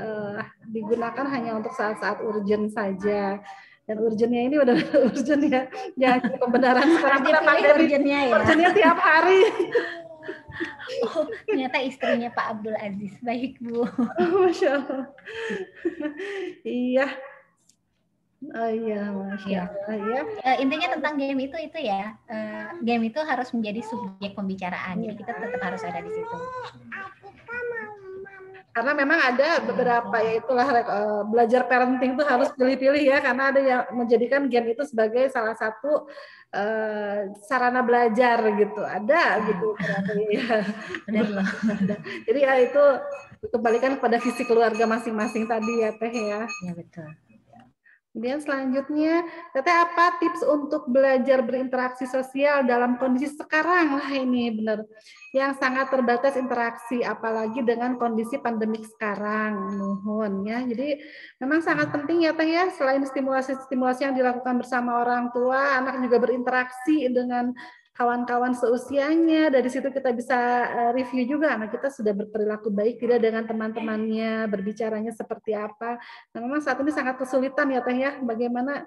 digunakan hanya untuk saat-saat urgent saja. Dan urgennya ini udah urgent ya, jangan pembenaran sekarang pada pandemi, urgennya tiap hari. Oh, ternyata istrinya Pak Abdul Aziz. Baik Bu. Masya Allah. Iya. Oh iya, Masya Allah ya. Intinya tentang game itu ya, game itu harus menjadi subjek pembicaraan. Jadi kita tetap harus ada di situ. Karena memang ada beberapa, ya itulah belajar parenting itu harus pilih-pilih ya, karena ada yang menjadikan game itu sebagai salah satu sarana belajar gitu, ada gitu ya. Jadi ya itu kembalikan kepada visi keluarga masing-masing tadi ya Teh ya. Ya betul. Kemudian selanjutnya, Teteh apa tips untuk belajar berinteraksi sosial dalam kondisi sekarang? Lah ini benar, yang sangat terbatas interaksi, apalagi dengan kondisi pandemik sekarang. Nuhun ya. Jadi memang sangat penting ya Teh ya, selain stimulasi yang dilakukan bersama orang tua, anak juga berinteraksi dengan kawan-kawan seusianya. Dari situ kita bisa review juga anak kita sudah berperilaku baik tidak dengan teman-temannya, berbicaranya seperti apa. Nah, memang saat ini sangat kesulitan ya Teh ya. Bagaimana,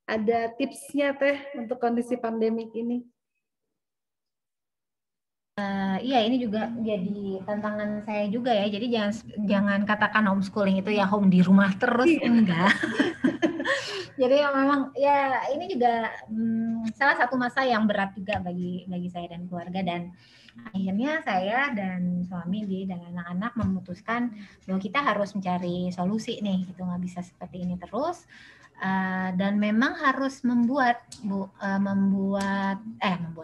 ada tipsnya Teh untuk kondisi pandemik ini? Iya, ini juga jadi tantangan saya juga ya. Jadi jangan katakan homeschooling itu ya home di rumah terus, enggak. Jadi memang ya ini juga salah satu masa yang berat juga bagi saya dan keluarga, dan akhirnya saya dan suami dan anak-anak memutuskan bahwa kita harus mencari solusi nih, gitu, nggak bisa seperti ini terus, dan memang harus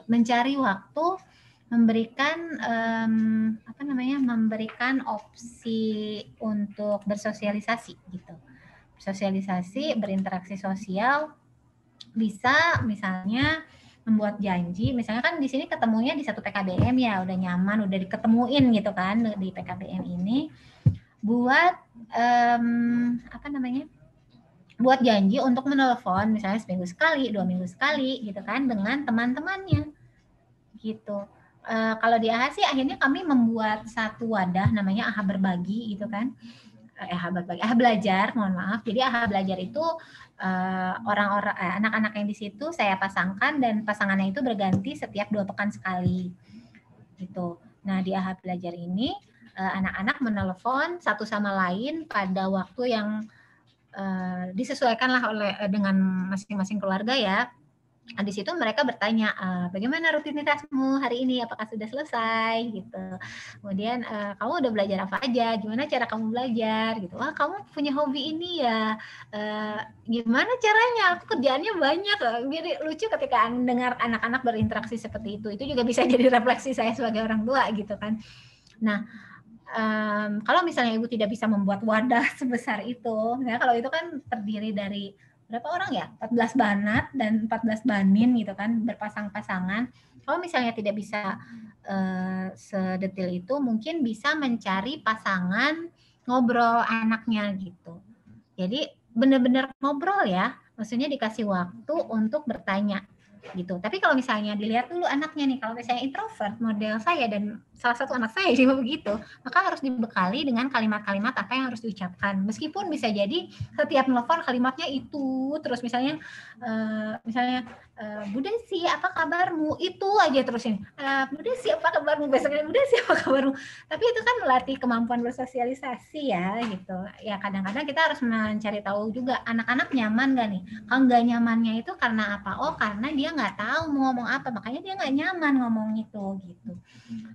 mencari waktu, memberikan opsi untuk bersosialisasi gitu. Sosialisasi, berinteraksi sosial, bisa misalnya membuat janji, misalnya kan di sini ketemunya di satu PKBM ya, udah nyaman, udah diketemuin gitu kan di PKBM ini, buat buat janji untuk menelpon misalnya seminggu sekali, 2 minggu sekali gitu kan dengan teman-temannya gitu. Kalau di AHA sih akhirnya kami membuat satu wadah namanya AHA Berbagi gitu kan. AHA Belajar, mohon maaf. Jadi AHA Belajar itu anak-anak yang di situ saya pasangkan, dan pasangannya itu berganti setiap 2 pekan sekali gitu. Nah di AHA Belajar ini anak-anak menelpon satu sama lain pada waktu yang disesuaikan lah dengan masing-masing keluarga ya. Di situ mereka bertanya, bagaimana rutinitasmu hari ini? Apakah sudah selesai? Gitu. Kemudian, kamu udah belajar apa aja? Gimana cara kamu belajar? Gitu. Wah, kamu punya hobi ini ya? Gimana caranya? Aku kerjaannya banyak. Jadi lucu ketika dengar anak-anak berinteraksi seperti itu. Itu juga bisa jadi refleksi saya sebagai orang tua gitu kan. Nah, kalau misalnya ibu tidak bisa membuat wadah sebesar itu, ya kalau itu kan terdiri dari berapa orang ya? 14 banat dan 14 banin gitu kan, berpasang-pasangan. Kalau misalnya tidak bisa sedetil itu, mungkin bisa mencari pasangan ngobrol anaknya gitu. Jadi benar-benar ngobrol ya, maksudnya dikasih waktu untuk bertanya gitu. Tapi kalau misalnya dilihat dulu anaknya nih, kalau misalnya introvert model saya dan salah satu anak saya juga begitu, maka harus dibekali dengan kalimat-kalimat apa yang harus diucapkan. Meskipun bisa jadi setiap nelfon kalimatnya itu terus misalnya Bu Desi apa kabarmu? Itu aja terus ini. Bu Desi apa kabarmu? Besoknya Bu Desi apa kabarmu? Tapi itu kan melatih kemampuan bersosialisasi ya gitu. Ya kadang-kadang kita harus mencari tahu juga anak-anak nyaman gak nih? Kalau nggak nyamannya itu karena apa? Oh karena dia nggak tahu mau ngomong apa, makanya dia nggak nyaman ngomong itu gitu.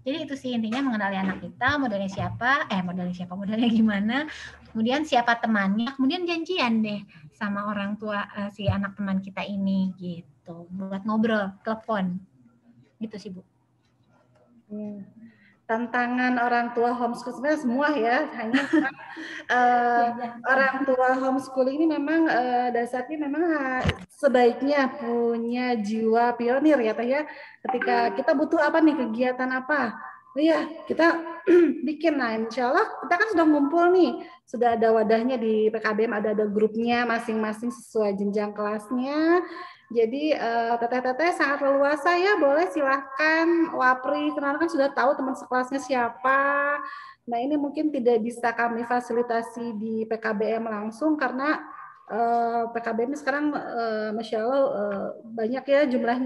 Jadi itu sih intinya mengenali anak kita, modelnya gimana, kemudian siapa temannya, kemudian janjian deh sama orang tua si anak teman kita ini gitu, buat ngobrol, telepon, gitu sih Bu. Tantangan orang tua homeschooling sebenarnya semua ya, hanya orang tua homeschooling ini memang dasarnya memang sebaiknya punya jiwa pionir ya Teh ya. Ketika kita butuh apa nih, kegiatan apa, oh ya kita bikin. Nah insya Allah kita kan sudah ngumpul nih, sudah ada wadahnya di PKBM, ada grupnya masing-masing sesuai jenjang kelasnya. Jadi teteh-teteh sangat leluasa ya, boleh silahkan wapri, karena kan sudah tahu teman sekelasnya siapa. Nah ini mungkin tidak bisa kami fasilitasi di PKBM langsung karena PKBM sekarang Masya Allah banyak ya jumlah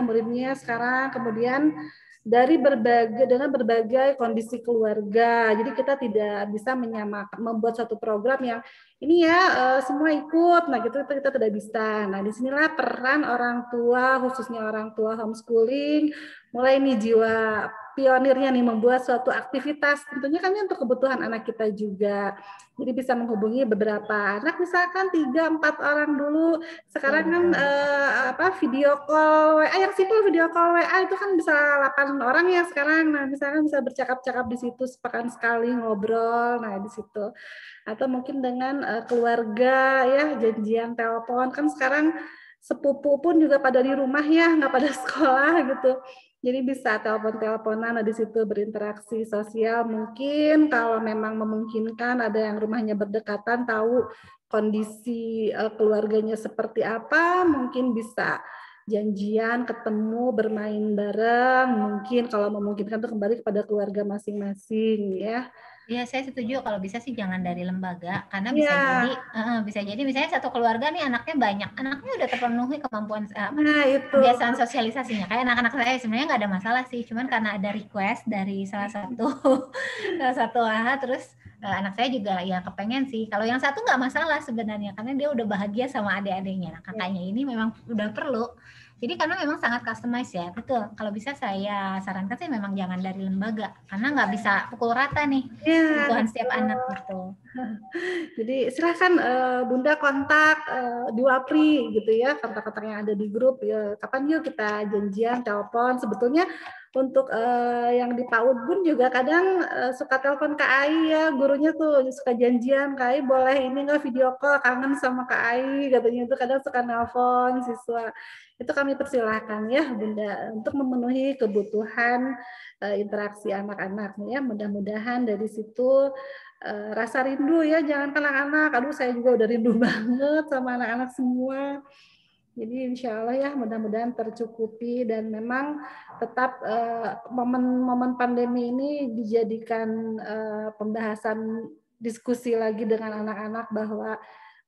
muridnya sekarang. Kemudian dengan berbagai kondisi keluarga, jadi kita tidak bisa menyamakan membuat suatu program yang ini ya semua ikut, nah gitu kita tidak bisa. Nah disinilah peran orang tua, khususnya orang tua homeschooling, mulai nih jiwa pionirnya nih membuat suatu aktivitas, tentunya kan ini untuk kebutuhan anak kita juga. Jadi bisa menghubungi beberapa anak, misalkan 3-4 orang dulu. Sekarang kan video call WA yang simpel, video call WA itu kan bisa 8 orang ya sekarang. Nah misalkan bisa bercakap-cakap di situ sepekan sekali ngobrol, nah di situ. Atau mungkin dengan keluarga ya, janjian telepon, kan sekarang sepupu pun juga pada di rumah ya, nggak pada sekolah gitu. Jadi bisa telepon-teleponan, di situ berinteraksi sosial. Mungkin kalau memang memungkinkan ada yang rumahnya berdekatan, tahu kondisi keluarganya seperti apa, mungkin bisa janjian, ketemu, bermain bareng. Mungkin kalau memungkinkan itu kembali kepada keluarga masing-masing ya. Iya, saya setuju kalau bisa sih jangan dari lembaga, karena bisa jadi misalnya satu keluarga nih anaknya banyak, anaknya udah terpenuhi kemampuan kebiasaan sosialisasinya. Kayak anak-anak saya sebenarnya nggak ada masalah sih, cuman karena ada request dari salah satu terus anak saya juga ya kepengen sih. Kalau yang satu nggak masalah sebenarnya, karena dia udah bahagia sama adik-adiknya. Nah, kakaknya ini memang udah perlu. Jadi karena memang sangat customize ya, betul. Kalau bisa saya sarankan sih memang jangan dari lembaga, karena nggak bisa pukul rata nih kebutuhan setiap anak gitu. Jadi silahkan Bunda kontak di Wapri gitu ya, kontak-kontak yang ada di grup. Ya, kapan yuk kita janjian, telepon. Sebetulnya untuk yang di PAUD pun juga kadang suka telepon Kak Ai ya, gurunya tuh suka janjian, Kak Ai boleh ini nggak video call, kangen sama Kak Ai, katanya itu kadang suka nelpon siswa. Itu kami persilahkan ya Bunda untuk memenuhi kebutuhan interaksi anak-anak ya. Mudah-mudahan dari situ rasa rindu ya, jangan anak-anak. Aduh saya juga udah rindu banget sama anak-anak semua. Jadi insya Allah ya mudah-mudahan tercukupi dan memang tetap momen-momen pandemi ini dijadikan pembahasan diskusi lagi dengan anak-anak bahwa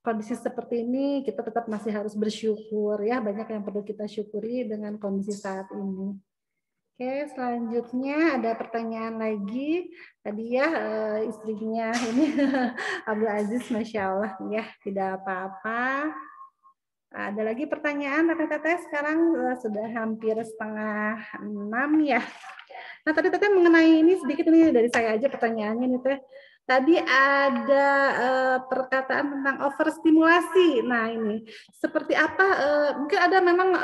kondisi seperti ini kita tetap masih harus bersyukur ya, banyak yang perlu kita syukuri dengan kondisi saat ini. Oke, selanjutnya ada pertanyaan lagi. Tadi ya istrinya ini Abdul Aziz, Masya Allah ya, tidak apa-apa. Ada lagi pertanyaan, Teteh? Sekarang sudah hampir 5:30 ya. Nah, tadi Teteh mengenai ini sedikit ini dari saya aja pertanyaannya nih Teh. Tadi ada perkataan tentang overstimulasi. Nah, ini seperti apa? Mungkin ada memang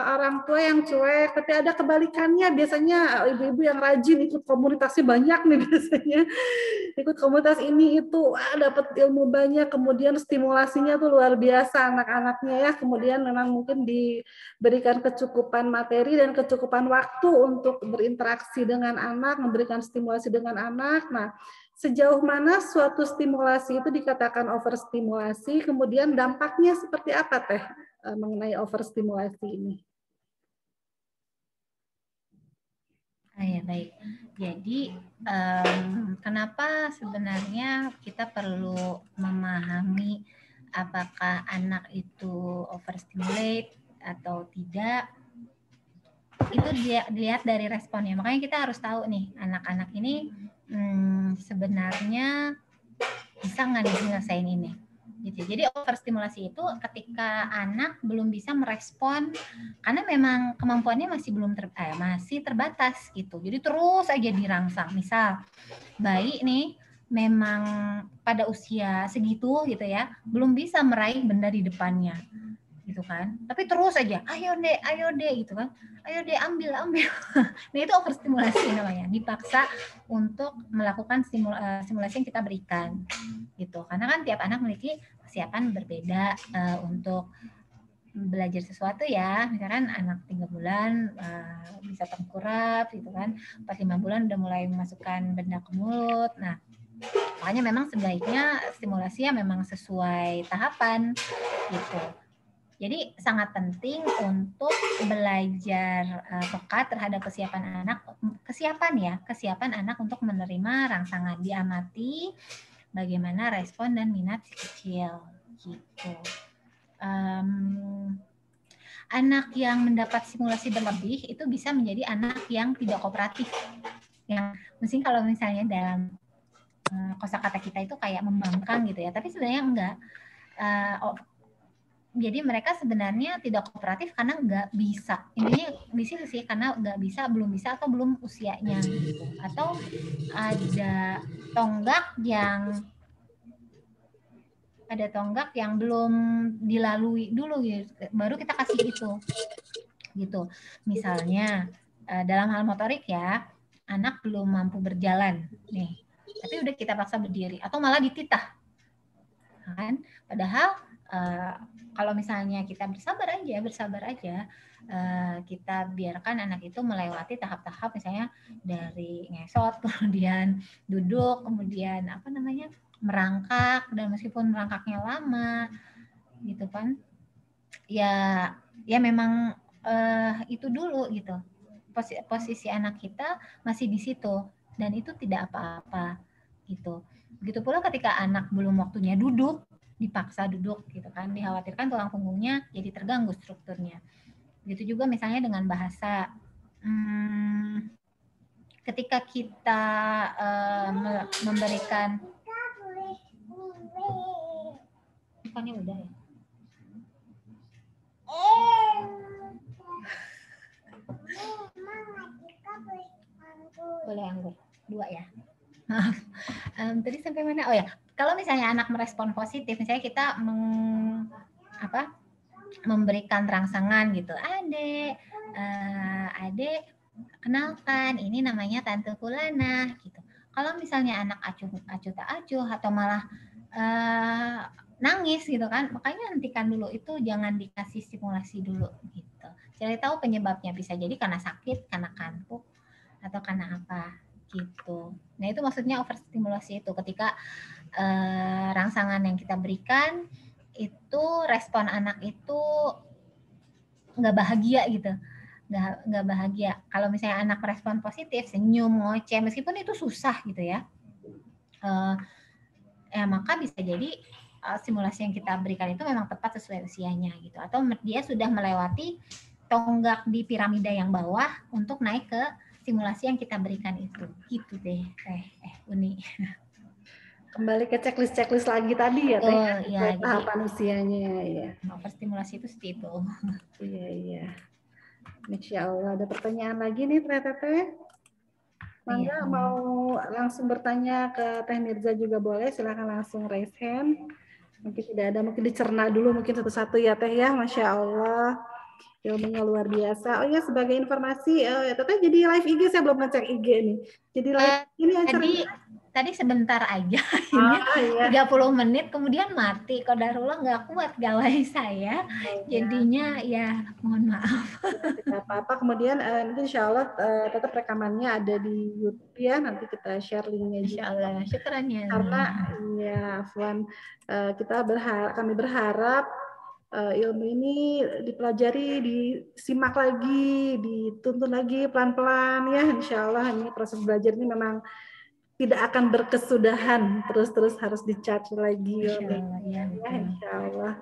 orang tua yang cuek, tapi ada kebalikannya. Biasanya ibu-ibu yang rajin ikut komunitasnya banyak nih biasanya. Ikut komunitas ini itu dapat ilmu banyak, kemudian stimulasinya tuh luar biasa anak-anaknya ya. Kemudian memang mungkin diberikan kecukupan materi dan kecukupan waktu untuk berinteraksi dengan anak, memberikan stimulasi dengan anak. Nah, sejauh mana suatu stimulasi itu dikatakan overstimulasi, kemudian dampaknya seperti apa Teh mengenai overstimulasi ini? Ya, baik. Jadi kenapa sebenarnya kita perlu memahami apakah anak itu overstimulate atau tidak? Itu dilihat dari responnya. Makanya kita harus tahu nih, anak-anak ini sebenarnya bisa nggak diselesaikan ini. Gitu. Jadi overstimulasi itu ketika anak belum bisa merespon karena memang kemampuannya masih masih terbatas gitu. Jadi terus aja dirangsang. Misal bayi nih memang pada usia segitu gitu ya, belum bisa meraih benda di depannya. Gitu kan. Tapi terus aja, ayo deh gitu kan. Ayo deh ambil. Nah, itu overstimulasi namanya. Dipaksa untuk melakukan simulasi yang kita berikan. Gitu. Karena kan tiap anak memiliki kesiapan berbeda untuk belajar sesuatu ya. Misalkan anak 3 bulan bisa tengkurap gitu kan. 4-5 bulan udah mulai memasukkan benda ke mulut. Nah, makanya memang sebaiknya stimulasinya memang sesuai tahapan gitu. Jadi sangat penting untuk belajar peka terhadap kesiapan anak untuk menerima rangsangan, diamati bagaimana respon dan minat si kecil gitu. Anak yang mendapat stimulasi berlebih itu bisa menjadi anak yang tidak kooperatif. Yang mungkin kalau misalnya dalam kosakata kita itu kayak membangkang gitu ya, tapi sebenarnya enggak. Jadi mereka sebenarnya tidak kooperatif karena nggak bisa. Intinya di sini sih karena nggak bisa, belum bisa atau belum usianya gitu. Atau ada tonggak yang belum dilalui dulu gitu. Baru kita kasih itu. Gitu. Misalnya dalam hal motorik ya, anak belum mampu berjalan nih. Tapi udah kita paksa berdiri atau malah dititah. Kan? Padahal kalau misalnya kita bersabar aja, kita biarkan anak itu melewati tahap-tahap misalnya dari ngesot, kemudian duduk, kemudian merangkak, dan meskipun merangkaknya lama, gitu kan, ya memang itu dulu gitu. Posisi anak kita masih di situ dan itu tidak apa-apa gitu. Begitu pula ketika anak belum waktunya duduk, dipaksa duduk gitu kan, dikhawatirkan tulang punggungnya jadi terganggu strukturnya. Begitu juga misalnya dengan bahasa. Ketika kita memberikan bukannya udah ya? Boleh anggur 2 ya. Maaf. Tadi sampai mana? Oh ya, kalau misalnya anak merespon positif, misalnya kita memberikan rangsangan gitu, adek kenalkan, ini namanya Tante Fulana gitu. Kalau misalnya anak acuh tak acuh atau malah nangis gitu kan, makanya hentikan dulu itu, jangan dikasih stimulasi dulu gitu. Cari tahu penyebabnya, bisa jadi karena sakit, karena kantuk, atau karena apa gitu. Nah, itu maksudnya overstimulasi itu ketika rangsangan yang kita berikan itu respon anak itu nggak bahagia gitu, nggak bahagia. Kalau misalnya anak respon positif, senyum, ngoceh, meskipun itu susah gitu ya, maka bisa jadi stimulasi yang kita berikan itu memang tepat sesuai usianya gitu, atau dia sudah melewati tonggak di piramida yang bawah untuk naik ke stimulasi yang kita berikan itu, gitu deh Uni. Kembali ke checklist lagi tadi ya Teh, ya, tahapan usianya ya. Overstimulasi itu seperti itu. Iya. Insya Allah ada pertanyaan lagi nih Teh. Mangga mau langsung bertanya ke Teh Mirza juga boleh, silakan langsung raise hand. Mungkin tidak ada, mungkin dicerna dulu mungkin satu-satu ya Teh ya, Masya Allah. Ilmunya luar biasa. Oh ya, sebagai informasi, ya Teteh jadi live IG, saya belum ngecek IG nih. Jadi live ini acaranya. Tadi sebentar aja, ini iya. 30 menit kemudian mati. Qadarullah nggak kuat gawai saya, jadinya ya mohon maaf. Tidak apa-apa. Kemudian nanti insya Allah tetap rekamannya ada di YouTube ya. Nanti kita share linknya juga. Insya Allah, syukurannya. Karena ya, Afwan, kami berharap ilmu ini dipelajari, disimak lagi, dituntun lagi pelan-pelan ya. Insya Allah ini proses belajar ini memang tidak akan berkesudahan, terus harus dicari lagi. Insya Allah.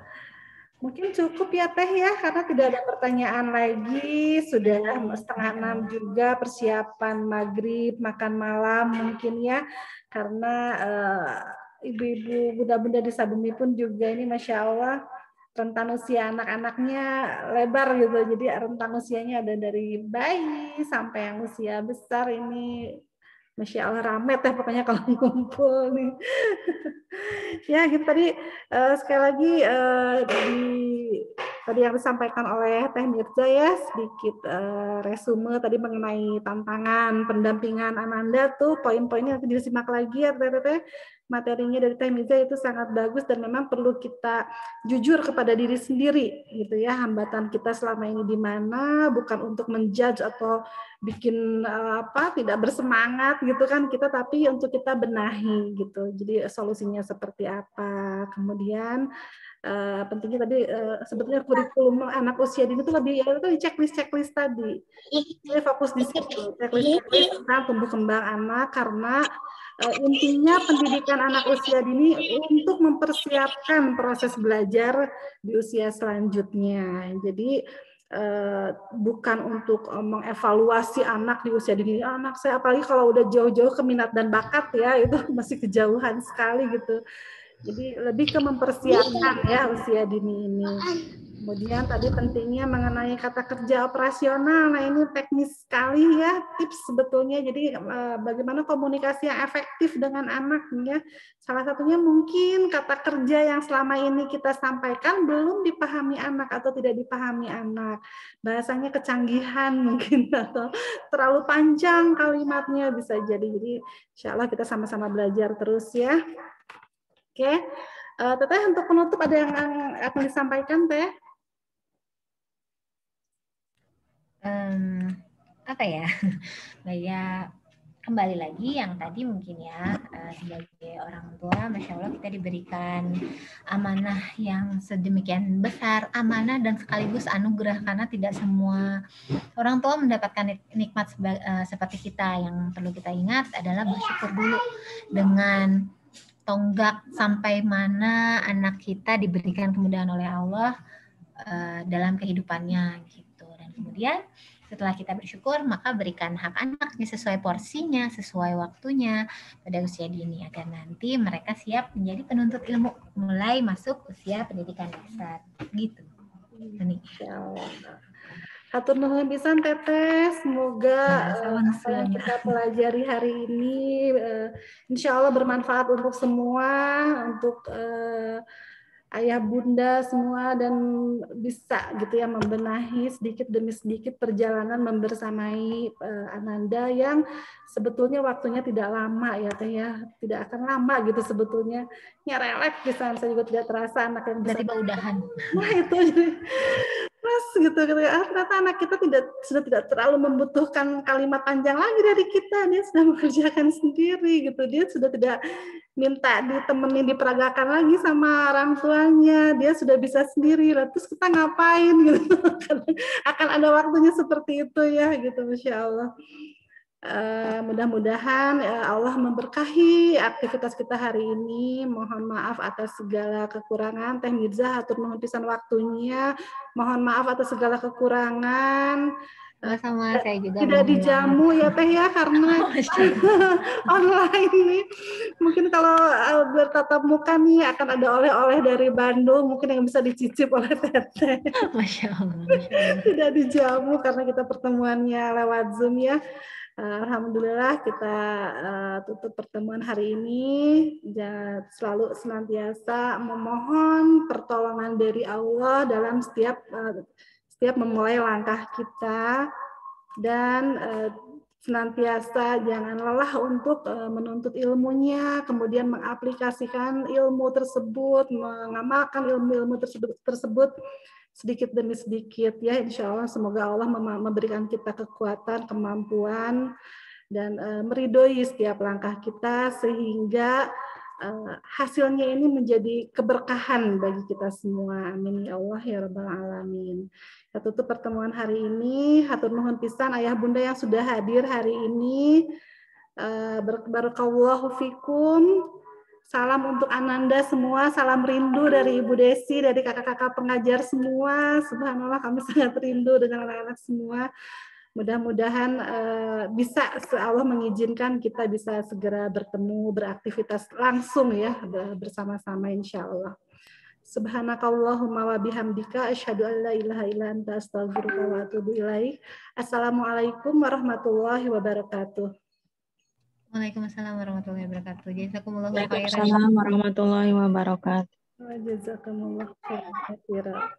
Mungkin cukup ya Teh ya, karena tidak ada pertanyaan lagi. Sudah 5:30 juga, persiapan maghrib, makan malam mungkin ya. Karena ibu-ibu, bunda-bunda di Sabumi pun juga ini Masya Allah, rentan usia anak-anaknya lebar gitu. Jadi rentan usianya ada dari bayi sampai yang usia besar ini. Masya Allah rame Teh pokoknya kalau ngumpul nih. Ya, gitu tadi sekali lagi tadi yang disampaikan oleh Teh Mirza ya, sedikit resume tadi mengenai tantangan pendampingan Ananda tuh, poin-poinnya nanti disimak lagi ya Teh. Materinya dari Teh Mirza itu sangat bagus dan memang perlu kita jujur kepada diri sendiri gitu ya, hambatan kita selama ini di mana, bukan untuk menjudge atau bikin tidak bersemangat gitu kan kita, tapi untuk kita benahi gitu. Jadi solusinya seperti apa. Kemudian pentingnya tadi sebetulnya kurikulum anak usia dini itu lebih ya itu checklist tadi. Jadi fokus di situ, checklist tentang tumbuh kembang anak, karena intinya pendidikan anak usia dini untuk mempersiapkan proses belajar di usia selanjutnya. Jadi bukan untuk mengevaluasi anak di usia dini. Anak saya apalagi kalau udah jauh-jauh ke minat dan bakat ya, itu masih kejauhan sekali gitu. Jadi lebih ke mempersiapkan ya usia dini ini. Kemudian tadi pentingnya mengenai kata kerja operasional. Nah ini teknis sekali ya, tips sebetulnya. Jadi bagaimana komunikasi yang efektif dengan anak ya. Salah satunya mungkin kata kerja yang selama ini kita sampaikan belum dipahami anak atau tidak dipahami anak. Bahasanya kecanggihan mungkin atau terlalu panjang kalimatnya bisa jadi. Jadi insya Allah kita sama-sama belajar terus ya. Oke, Teteh untuk penutup ada yang akan disampaikan Teh? Apa ya? Banyak kembali lagi yang tadi mungkin ya, sebagai orang tua, Masya Allah kita diberikan amanah yang sedemikian besar, amanah dan sekaligus anugerah, karena tidak semua orang tua mendapatkan nikmat seperti kita. Yang perlu kita ingat adalah bersyukur dulu dengan tonggak sampai mana anak kita diberikan kemudahan oleh Allah dalam kehidupannya gitu. Dan kemudian setelah kita bersyukur, maka berikan hak anaknya sesuai porsinya, sesuai waktunya pada usia dini, agar nanti mereka siap menjadi penuntut ilmu mulai masuk usia pendidikan dasar gitu. Ini. Hatur nuhun pisan Teteh, semoga apa yang kita pelajari hari ini insya Allah bermanfaat untuk semua, untuk ayah bunda semua, dan bisa gitu ya membenahi sedikit demi sedikit perjalanan membersamai Ananda yang sebetulnya waktunya tidak lama ya Teh ya, tidak akan lama gitu sebetulnya, nyerelek bisa saya juga tidak terasa anak yang bisa tiba udahan. Nah itu jadi mas gitu, ternyata anak kita sudah tidak terlalu membutuhkan kalimat panjang lagi dari kita, dia sudah mengerjakan sendiri gitu, dia sudah tidak minta ditemenin diperagakan lagi sama orang tuanya, dia sudah bisa sendiri lah. Terus kita ngapain gitu? Akan ada waktunya seperti itu ya gitu, Masya Allah. Mudah-mudahan Allah memberkahi aktivitas kita hari ini. Mohon maaf atas segala kekurangan. Teh Mirza hatur nuhun pisan waktunya. Mohon maaf atas segala kekurangan. Sama-sama, saya juga tidak dijamu ya Teh ya, karena online nih. Mungkin kalau bertatap muka nih akan ada oleh-oleh dari Bandung, mungkin yang bisa dicicip oleh Teteh. Masya Allah, Masya Allah. Tidak dijamu karena kita pertemuannya lewat Zoom ya. Alhamdulillah kita tutup pertemuan hari ini. Selalu senantiasa memohon pertolongan dari Allah dalam setiap memulai langkah kita, dan senantiasa jangan lelah untuk menuntut ilmunya, kemudian mengaplikasikan ilmu tersebut, mengamalkan ilmu-ilmu tersebut sedikit demi sedikit ya. Insya Allah semoga Allah memberikan kita kekuatan, kemampuan, dan meridhoi setiap langkah kita sehingga hasilnya ini menjadi keberkahan bagi kita semua. Amin ya Allah ya Rabbal Alamin. Kita tutup pertemuan hari ini. Hatur nuhun pisan ayah bunda yang sudah hadir hari ini. Barakallahu fikum. Salam untuk Ananda semua. Salam rindu dari Ibu Desi, dari kakak-kakak pengajar semua. Subhanallah kami sangat rindu dengan anak-anak semua. Mudah-mudahan bisa Allah mengizinkan kita bisa segera bertemu, beraktivitas langsung ya bersama-sama insya Allah. Subhanakallahumma wa bihamdika asyhadu an la ilaha illa anta astaghfiruka wa atubu ilaik. Assalamualaikum warahmatullahi wabarakatuh. Waalaikumsalam warahmatullahi wabarakatuh. Jazakumullahu khairan. Waalaikumsalam warahmatullahi wabarakatuh. Jazakumullahu khairan.